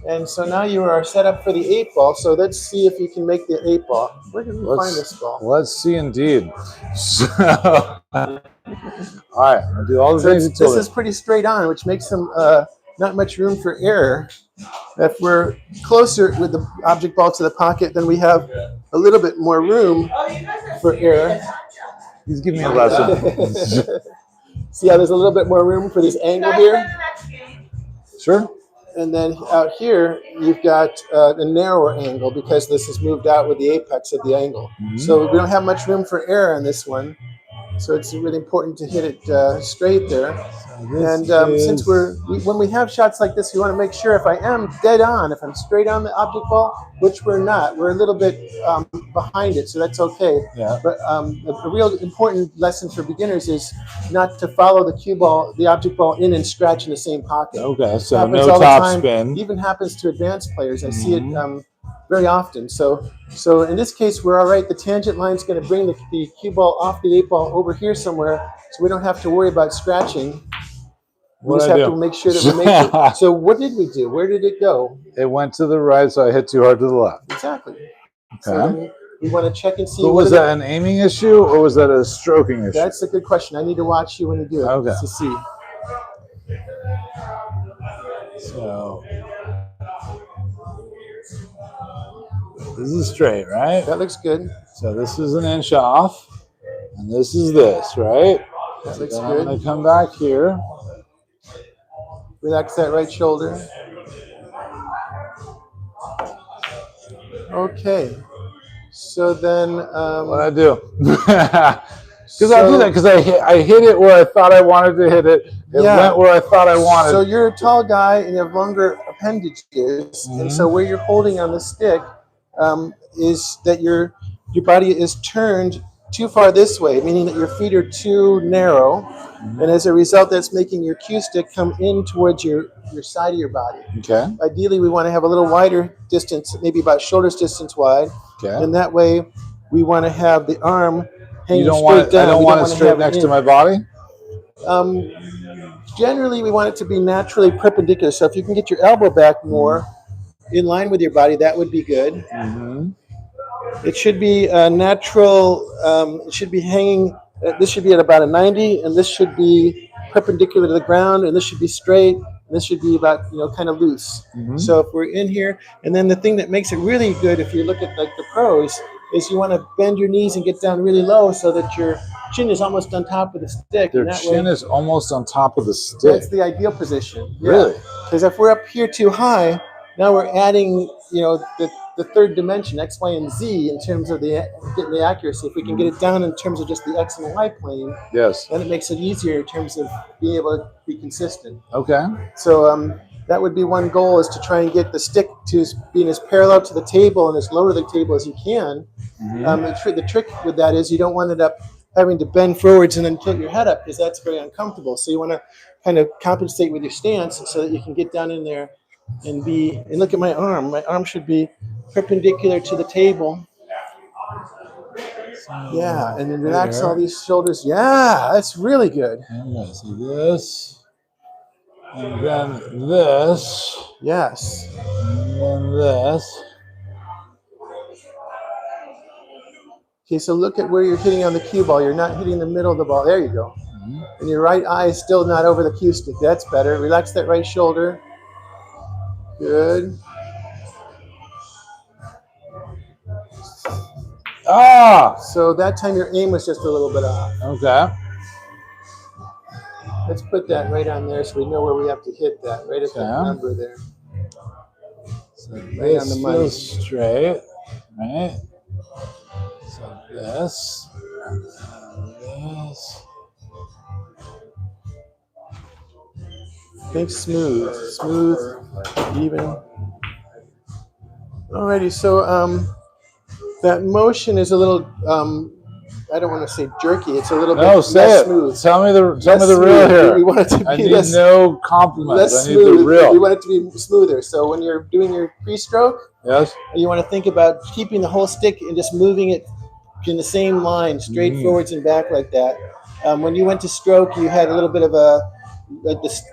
And so now you are set up for the 8-ball. So let's see if you can make the 8-ball. Where did we find this ball? Let's see, indeed. So, all right, I'll do all the things. This is pretty straight on, which makes them not much room for error. If we're closer with the object ball to the pocket, then we have a little bit more room for error. He's giving me a lesson. See how there's a little bit more room for this angle here? Sure. And then out here, you've got a narrower angle because this is moved out with the apex of the angle. So we don't have much room for error on this one. So it's really important to hit it straight there. And since when we have shots like this, we want to make sure if I am dead on, if I'm straight on the object ball, which we're not, we're a little bit behind it, so that's okay. Yeah. But a real important lesson for beginners is not to follow the cue ball, the object ball in and scratch in the same pocket. Okay, so no top spin. Even happens to advanced players. I see it very often. So in this case, we're all right. The tangent line is going to bring the cue ball off the 8-ball over here somewhere, so we don't have to worry about scratching. We just have to make sure that we make it. So what did we do? Where did it go? It went to the right, so I hit too hard to the left. Exactly. Okay. So then we want to check and see. But was that an aiming issue or was that a stroking issue? That's a good question. I need to watch you when you do it to see. So this is straight, right? That looks good. So this is an inch off, and this is this, right? That looks good. I'm going to come back here. Relax that right shoulder. Okay. So then, what I do? Because I do that because I hit it where I thought I wanted to hit it. It went where I thought I wanted. So you're a tall guy and you have longer appendages, and so where you're holding on the stick is that your body is turned too far this way, meaning that your feet are too narrow, and as a result, that's making your cue stick come in towards your side of your body. Okay. Ideally, we want to have a little wider distance, maybe about shoulder distance wide. Okay. And that way, we want to have the arm hanging straight down. I don't want it straight next to my body? Generally, we want it to be naturally perpendicular. So if you can get your elbow back more in line with your body, that would be good. It should be natural. It should be hanging. This should be at about a 90, and this should be perpendicular to the ground, and this should be straight. And this should be about kind of loose. So if we're in here, and then the thing that makes it really good, if you look at like the pros, is you want to bend your knees and get down really low so that your chin is almost on top of the stick. Their chin is almost on top of the stick. That's the ideal position. Really? Because if we're up here too high, now we're adding, the third dimension, X, Y, and Z, in terms of getting the accuracy. If we can get it down in terms of just the X and Y plane, then it makes it easier in terms of being able to be consistent. Okay. So that would be one goal, is to try and get the stick to being as parallel to the table and as low to the table as you can. The trick with that is you don't want it up having to bend forwards and then tilt your head up, because that's very uncomfortable. So you want to kind of compensate with your stance so that you can get down in there and look at my arm. My arm should be perpendicular to the table. Yeah, and then relax all these shoulders. Yeah, that's really good. And so this, and then this. Yes. And then this. Okay, so look at where you're hitting on the cue ball. You're not hitting the middle of the ball. There you go. And your right eye is still not over the cue stick. That's better. Relax that right shoulder. Good. So that time your aim was just a little bit off. Okay. Let's put that right on there so we know where we have to hit that, right at that number there. So right on the money. Straight, right? So this, and this. Think smooth, even. Alrighty, so that motion is a little, I don't want to say jerky. It's a little bit less smooth. Tell me the real here. We want it to be I need no compliments. Less I need the real. We want it to be smoother. So when you're doing your pre-stroke, you want to think about keeping the whole stick and just moving it in the same line, straight forwards and back like that. When you went to stroke, you had a little bit of the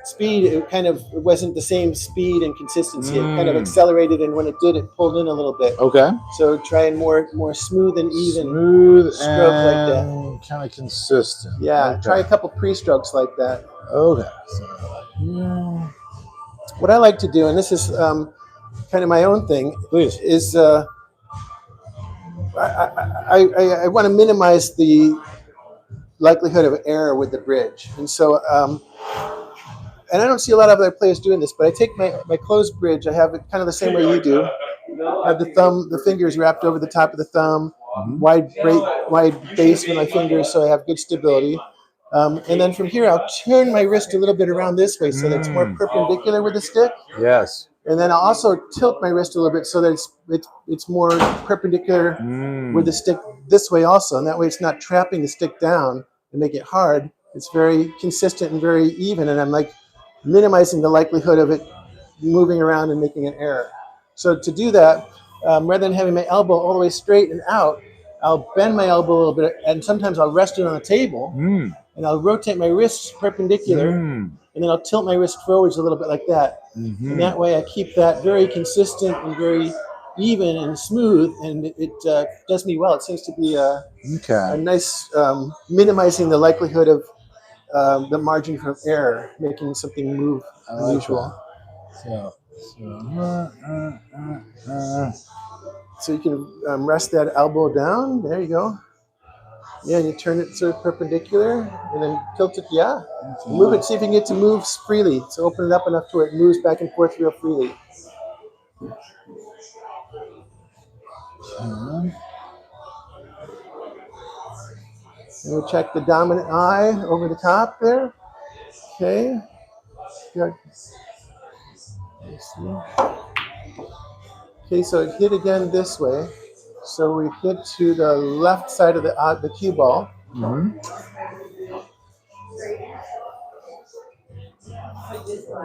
speed. It wasn't the same speed and consistency. It kind of accelerated, and when it did, it pulled in a little bit. Okay. So try and more smooth and even stroke like that. Kind of consistent. Yeah. Try a couple pre-strokes like that. Okay. So, what I like to do, and this is kind of my own thing, is I want to minimize the likelihood of error with the bridge. And so, and I don't see a lot of other players doing this, but I take my closed bridge, I have it kind of the same way you do. I have the fingers wrapped over the top of the thumb, wide base with my fingers so I have good stability. And then from here, I'll turn my wrist a little bit around this way so that it's more perpendicular with the stick. Yes. And then I'll also tilt my wrist a little bit so that it's more perpendicular with the stick this way also. And that way it's not trapping the stick down and make it hard. It's very consistent and very even. And I'm like minimizing the likelihood of it moving around and making an error. So to do that, rather than having my elbow all the way straight and out, I'll bend my elbow a little bit, and sometimes I'll rest it on the table, and I'll rotate my wrists perpendicular, and then I'll tilt my wrist forwards a little bit like that. And that way I keep that very consistent and very even and smooth, and it does me well. It seems to be a nice minimizing the likelihood of the margin for error, making something move unusual. So you can rest that elbow down. There you go. Yeah, and you turn it sort of perpendicular, and then tilt it. Yeah, move it. See if you can get to move freely. So open it up enough to where it moves back and forth real freely. And we'll check the dominant eye over the top there. Okay. Good. Okay, so it hit again this way. So we hit to the left side of the cue ball.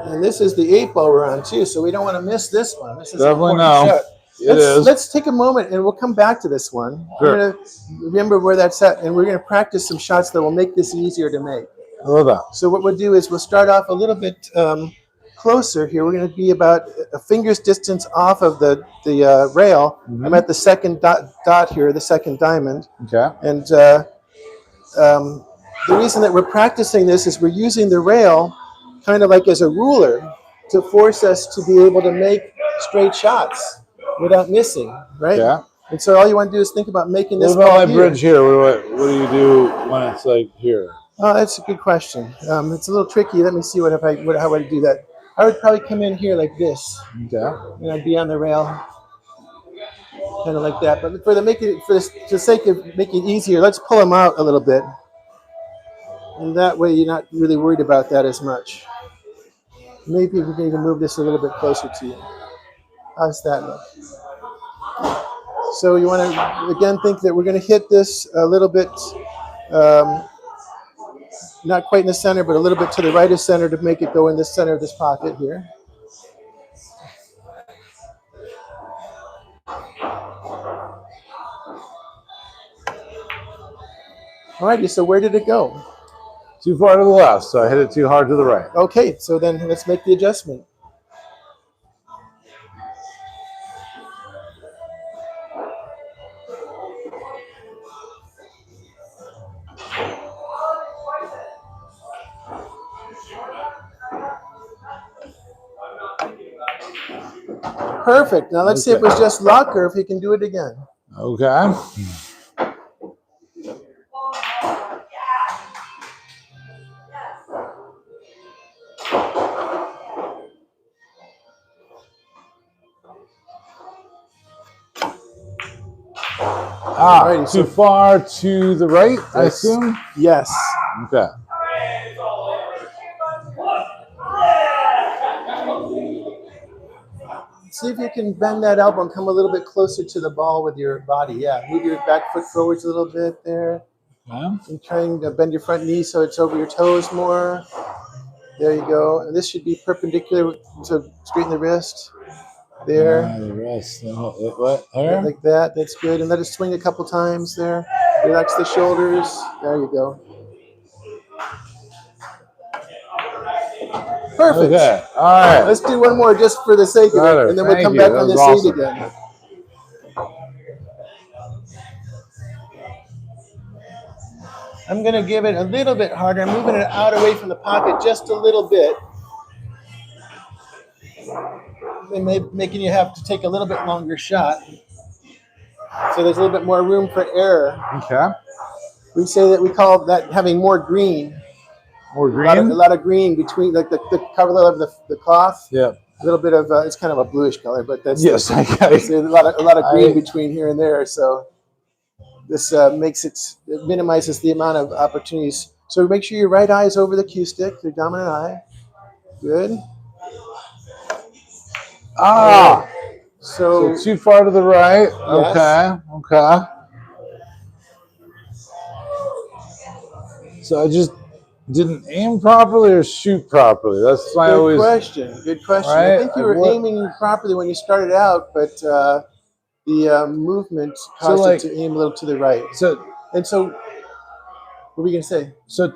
And this is the 8 ball we're on too, so we don't want to miss this one. This is definitely no. Let's take a moment and we'll come back to this one. Sure. We're going to remember where that's at, and we're going to practice some shots that will make this easier to make. I love that. So what we'll do is we'll start off a little bit closer here. We're going to be about a finger's distance off of the rail. I'm at the second dot here, the second diamond. Okay. And the reason that we're practicing this is we're using the rail kind of like as a ruler to force us to be able to make straight shots without missing, right? Yeah. And so all you want to do is think about making this. What about my bridge here? What do you do when it's like here? Oh, that's a good question. It's a little tricky. Let me see how would I do that. I would probably come in here like this. Okay. And I'd be on the rail, kind of like that. But for the sake of making it easier, let's pull them out a little bit. And that way you're not really worried about that as much. Maybe we need to move this a little bit closer to you. How's that look? So you want to, again, think that we're going to hit this a little bit, not quite in the center, but a little bit to the right of center to make it go in the center of this pocket here. Alrighty, so where did it go? Too far to the left, so I hit it too hard to the right. Okay, so then let's make the adjustment. Perfect. Now let's see if it was just luck or if he can do it again. Okay. Alrighty, too far to the right, yes. I assume? Yes. Okay. See if you can bend that elbow and come a little bit closer to the ball with your body. Yeah, move your back foot forwards a little bit there. Okay. And trying to bend your front knee so it's over your toes more. There you go. And this should be perpendicular to straighten the wrist. There. The wrist. What? There? Like that. That's good. And let it swing a couple times there. Relax the shoulders. There you go. Perfect. Okay. All right. Let's do one more just for the sake of it, and then we'll come back on this seat again. I'm going to give it a little bit harder. I'm moving it out away from the pocket just a little bit. Making you have to take a little bit longer shot. So there's a little bit more room for error. Okay. We say that we call that having more green. More green? A lot of green between like the color of the cloth. Yeah. A little bit of it's kind of a bluish color, but that's yes. A lot of green between here and there. So this it minimizes the amount of opportunities. So make sure your right eye is over the cue stick, your dominant eye. Good. So too far to the right. Yes. Okay. So I just didn't aim properly or shoot properly. That's my Good question. Right? I think you were aiming properly when you started out, but the movement caused it to aim a little to the right. So what were you gonna say? So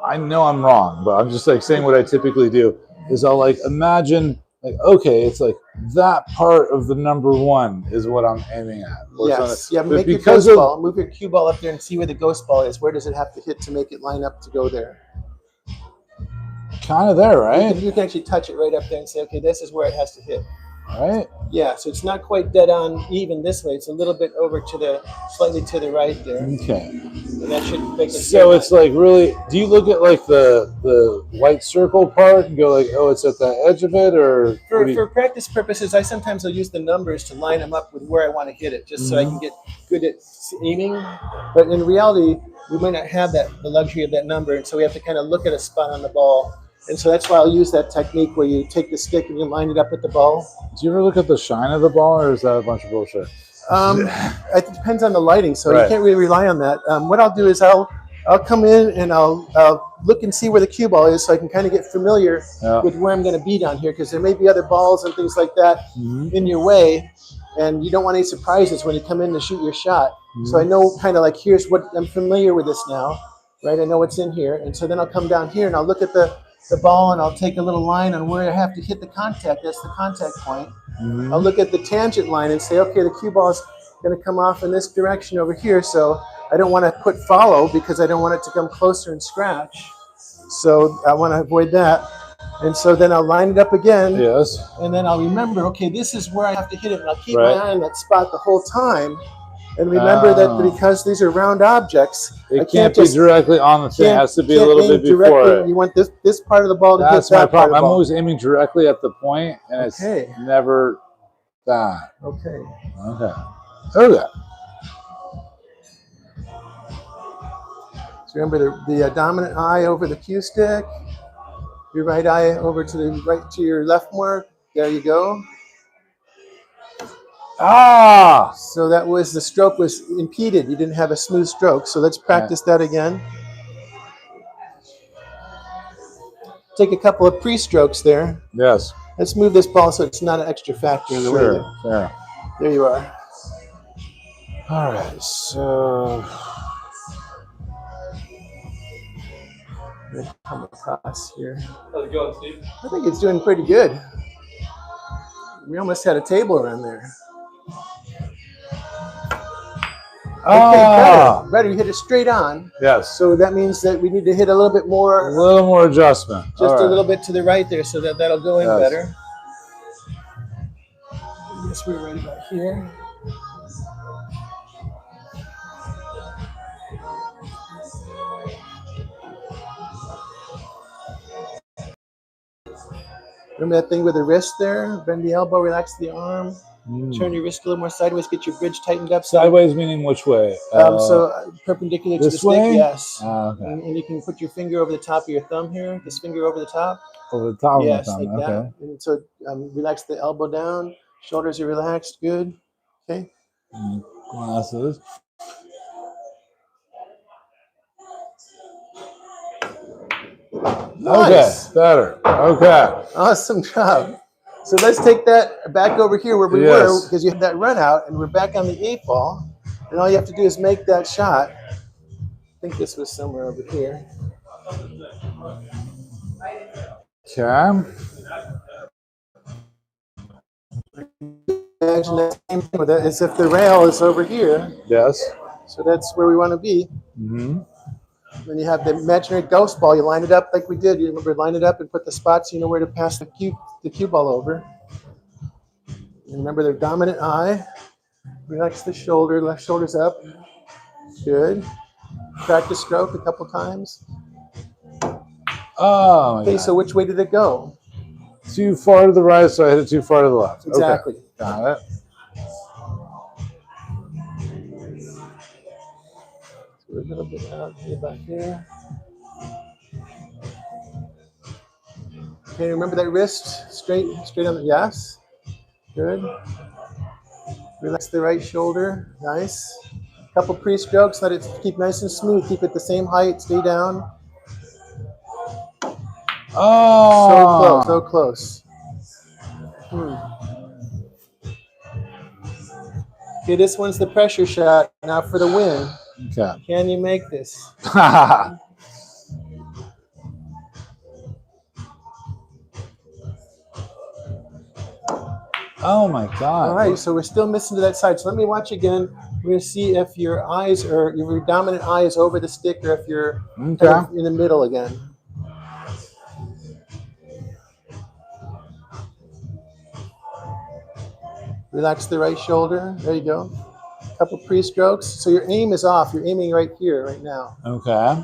I know I'm wrong, but I'm just like saying what I typically do is I'll like imagine like, okay, it's like that part of the number one is what I'm aiming at. Yes, yeah. Make your ghost ball. Move your cue ball up there and see where the ghost ball is. Where does it have to hit to make it line up to go there? Kind of there, right? You can actually touch it right up there and say, okay, this is where it has to hit. Right. Yeah, so it's not quite dead on even this way. It's a little bit over to the slightly to the right there. Okay. And that should make it. So it's like really. Do you look at like the white circle part and go like, oh, it's at the edge of it, or for practice purposes, I sometimes will use the numbers to line them up with where I want to hit it, just so I can get good at aiming. But in reality, we might not have the luxury of that number, and so we have to kind of look at a spot on the ball. And so that's why I'll use that technique where you take the stick and you line it up with the ball. Do you ever look at the shine of the ball, or is that a bunch of bullshit? It depends on the lighting, so you can't really rely on that. What I'll do is I'll come in and I'll look and see where the cue ball is, so I can kind of get familiar with where I'm going to be down here, because there may be other balls and things like that in your way, and you don't want any surprises when you come in to shoot your shot. So I know kind of like, here's what I'm familiar with this now, right? I know what's in here, and so then I'll come down here and I'll look at the ball and I'll take a little line on where I have to hit the contact. That's the contact point. I'll look at the tangent line and say, okay, the cue ball is going to come off in this direction over here, so I don't want to put follow because I don't want it to come closer and scratch. So I want to avoid that. And so then I'll line it up again. Yes. And then I'll remember, okay, this is where I have to hit it. And I'll keep my eye on that spot the whole time. And remember that because these are round objects, it can't be directly on the thing. It has to be a little bit before it. You want this part of the ball to hit that. That's my problem. I'm always aiming directly at the point, and it's never that. Okay. Okay. So remember the dominant eye over the cue stick, your right eye over to the right to your left mark. There you go. So that was, the stroke was impeded. You didn't have a smooth stroke. So let's practice that again. Take a couple of pre-strokes there. Yes. Let's move this ball so it's not an extra factor in the way. Sure. There you are. All right. So come across here. How's it going, Steve? I think it's doing pretty good. We almost had a table around there. Okay, better. You hit it straight on. Yes. So that means that we need to hit a little bit more. A little more adjustment. Just a little bit to the right there, so that'll go in better. I guess we're right about here. Remember that thing with the wrist there? Bend the elbow, relax the arm. Turn your wrist a little more sideways, get your bridge tightened up. Sideways meaning which way? So perpendicular to the stick, yes. Okay. And you can put your finger over the top of your thumb here, this finger over the top. Over the top yes, of the thumb, like that. And so relax the elbow down, shoulders are relaxed, good. Okay. Glasses. Nice. Okay, better. Okay. Awesome job. So let's take that back over here where we were, because you had that run out, and we're back on the 8 ball. And all you have to do is make that shot. I think this was somewhere over here. Okay. Imagine that same thing with that, as if the rail is over here. Yes. So that's where we want to be. Then you have the imaginary ghost ball. You line it up like we did. You remember, line it up and put the spots so you know where to pass the cue ball over. And remember the dominant eye. Relax the shoulder, left shoulder's up. Good. Practice stroke a couple times. Oh, okay, so which way did it go? Too far to the right, so I hit it too far to the left. Exactly. Okay. Got it. A little bit out here, back here. Okay, remember that wrist straight on the, yes. Good. Relax the right shoulder, nice. Couple pre-strokes, let it keep nice and smooth. Keep it the same height, stay down. Oh. So close, so close. Okay, this one's the pressure shot. Now for the win. Okay. Can you make this? Oh my God. All right, so we're still missing to that side. So let me watch again. We're going to see if your eyes are, if your dominant eye is over the stick or if you're kind of in the middle again. Relax the right shoulder. There you go. A couple pre-strokes. So your aim is off. You're aiming right here, right now. Okay.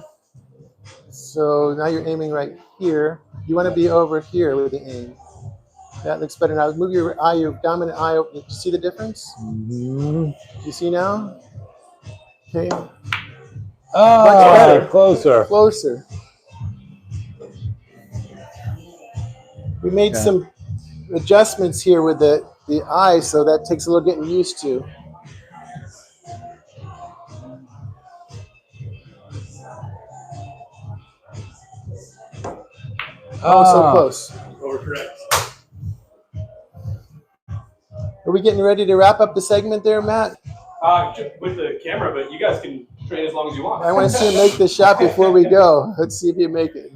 So now you're aiming right here. You want to be over here with the aim. That looks better. Now move your eye, your dominant eye. You see the difference? Mm-hmm. You see now? Okay. Oh, much better. Closer. Closer. We made some adjustments here with the eye, so that takes a little getting used to. Oh, so close. Overcorrect. Are we getting ready to wrap up the segment there, Matt? With the camera, but you guys can train as long as you want. I want to see you make the shot before we go. Let's see if you make it.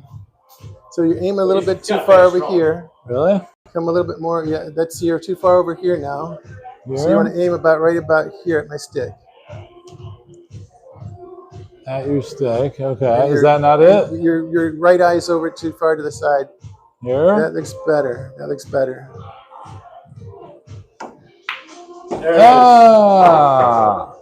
So you're aiming a little bit too far over here. Really? Come a little bit more. Yeah, that's you're too far over here now. Yeah. So you want to aim about right about here at my stick. At your stick. Okay. Is that not it? Your right eye's over too far to the side. Here? That looks better. That looks better. Ah!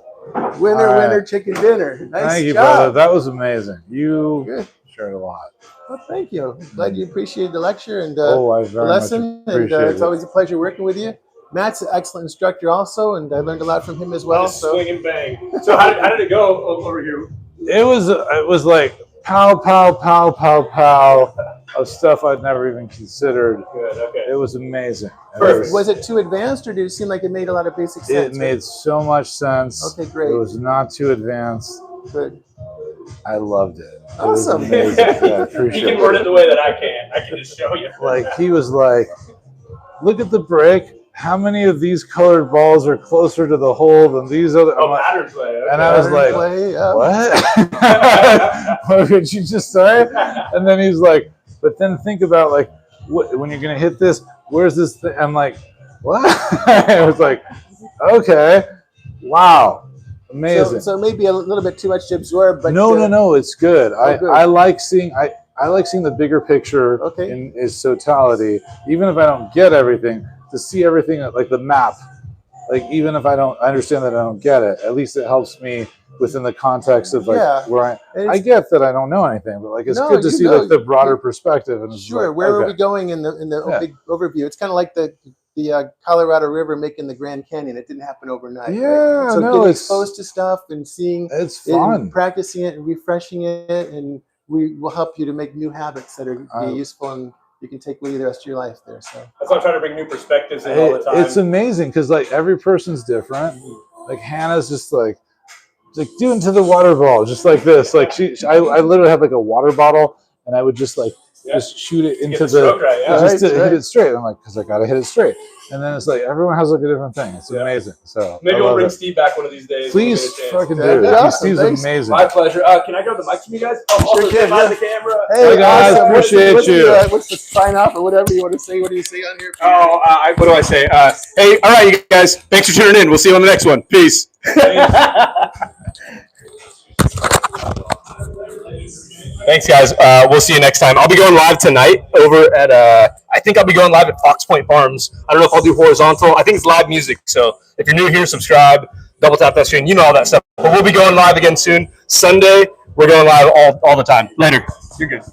Winner, winner, chicken dinner. Nice Thank you, job. brother. That was amazing. You shared a lot. Well, thank you. Glad you appreciated the lecture and I the very lesson. much And appreciate it's always a pleasure working with you. Matt's an excellent instructor also, and I learned a lot from him as well. So swing and bang. So how did it go over here? It was like pow, pow, pow, pow, pow of stuff I'd never even considered. Good, okay. It was amazing. Was it too advanced, or did it seem like it made a lot of basic sense? It made so much sense. Okay, great. It was not too advanced. Good. I loved it. Awesome. It was amazing. Yeah, I appreciate You can word it the way that I can. I can just show you. Like, he was like, look at the break. How many of these colored balls are closer to the hole than these other? Pattern play. Okay. And I was like, what? What did you just say? And then he's like, but then think about, like, when you're going to hit this, where's this thing? I'm like, what? I was like, okay. Wow. Amazing. So maybe a little bit too much to absorb, but no, it's good. Good. I like seeing the bigger picture in its totality, even if I don't get everything. To see everything like the map, like even if I understand that I don't get it, at least it helps me within the context of like where I get that I don't know anything, but like it's good to see like the broader perspective. And sure, where are we going in the big overview? It's kind of like the Colorado River making the Grand Canyon. It didn't happen overnight. Yeah, right? So no, getting it's exposed to stuff and seeing it's fun, and practicing it and refreshing it, and we will help you to make new habits that are useful and you can take with you the rest of your life there. So that's why I'm trying to bring new perspectives in all the time. It's amazing because like every person's different. Like Hannah's just like do into the water ball, just like this. Like I literally had like a water bottle, and I would just like just shoot it into hit it straight. I'm like, because I gotta hit it straight. And then it's like everyone has like a different thing. It's amazing. So maybe we'll bring Steve back one of these days. Please fucking do it. Awesome. Steve's amazing. My pleasure. Can I grab the mic from you guys? Sure can. The camera. Hey guys, awesome. appreciate you. What's the sign off or whatever you want to say? What do you say on here? What do I say? Hey, all right, you guys. Thanks for tuning in. We'll see you on the next one. Peace. Thanks, guys. We'll see you next time. I'll be going live tonight over at, I think I'll be going live at Fox Point Farms. I don't know if I'll do horizontal. I think it's live music. So if you're new here, subscribe, double tap that screen. You know all that stuff. But we'll be going live again soon. Sunday, we're going live all the time. Later. You're good.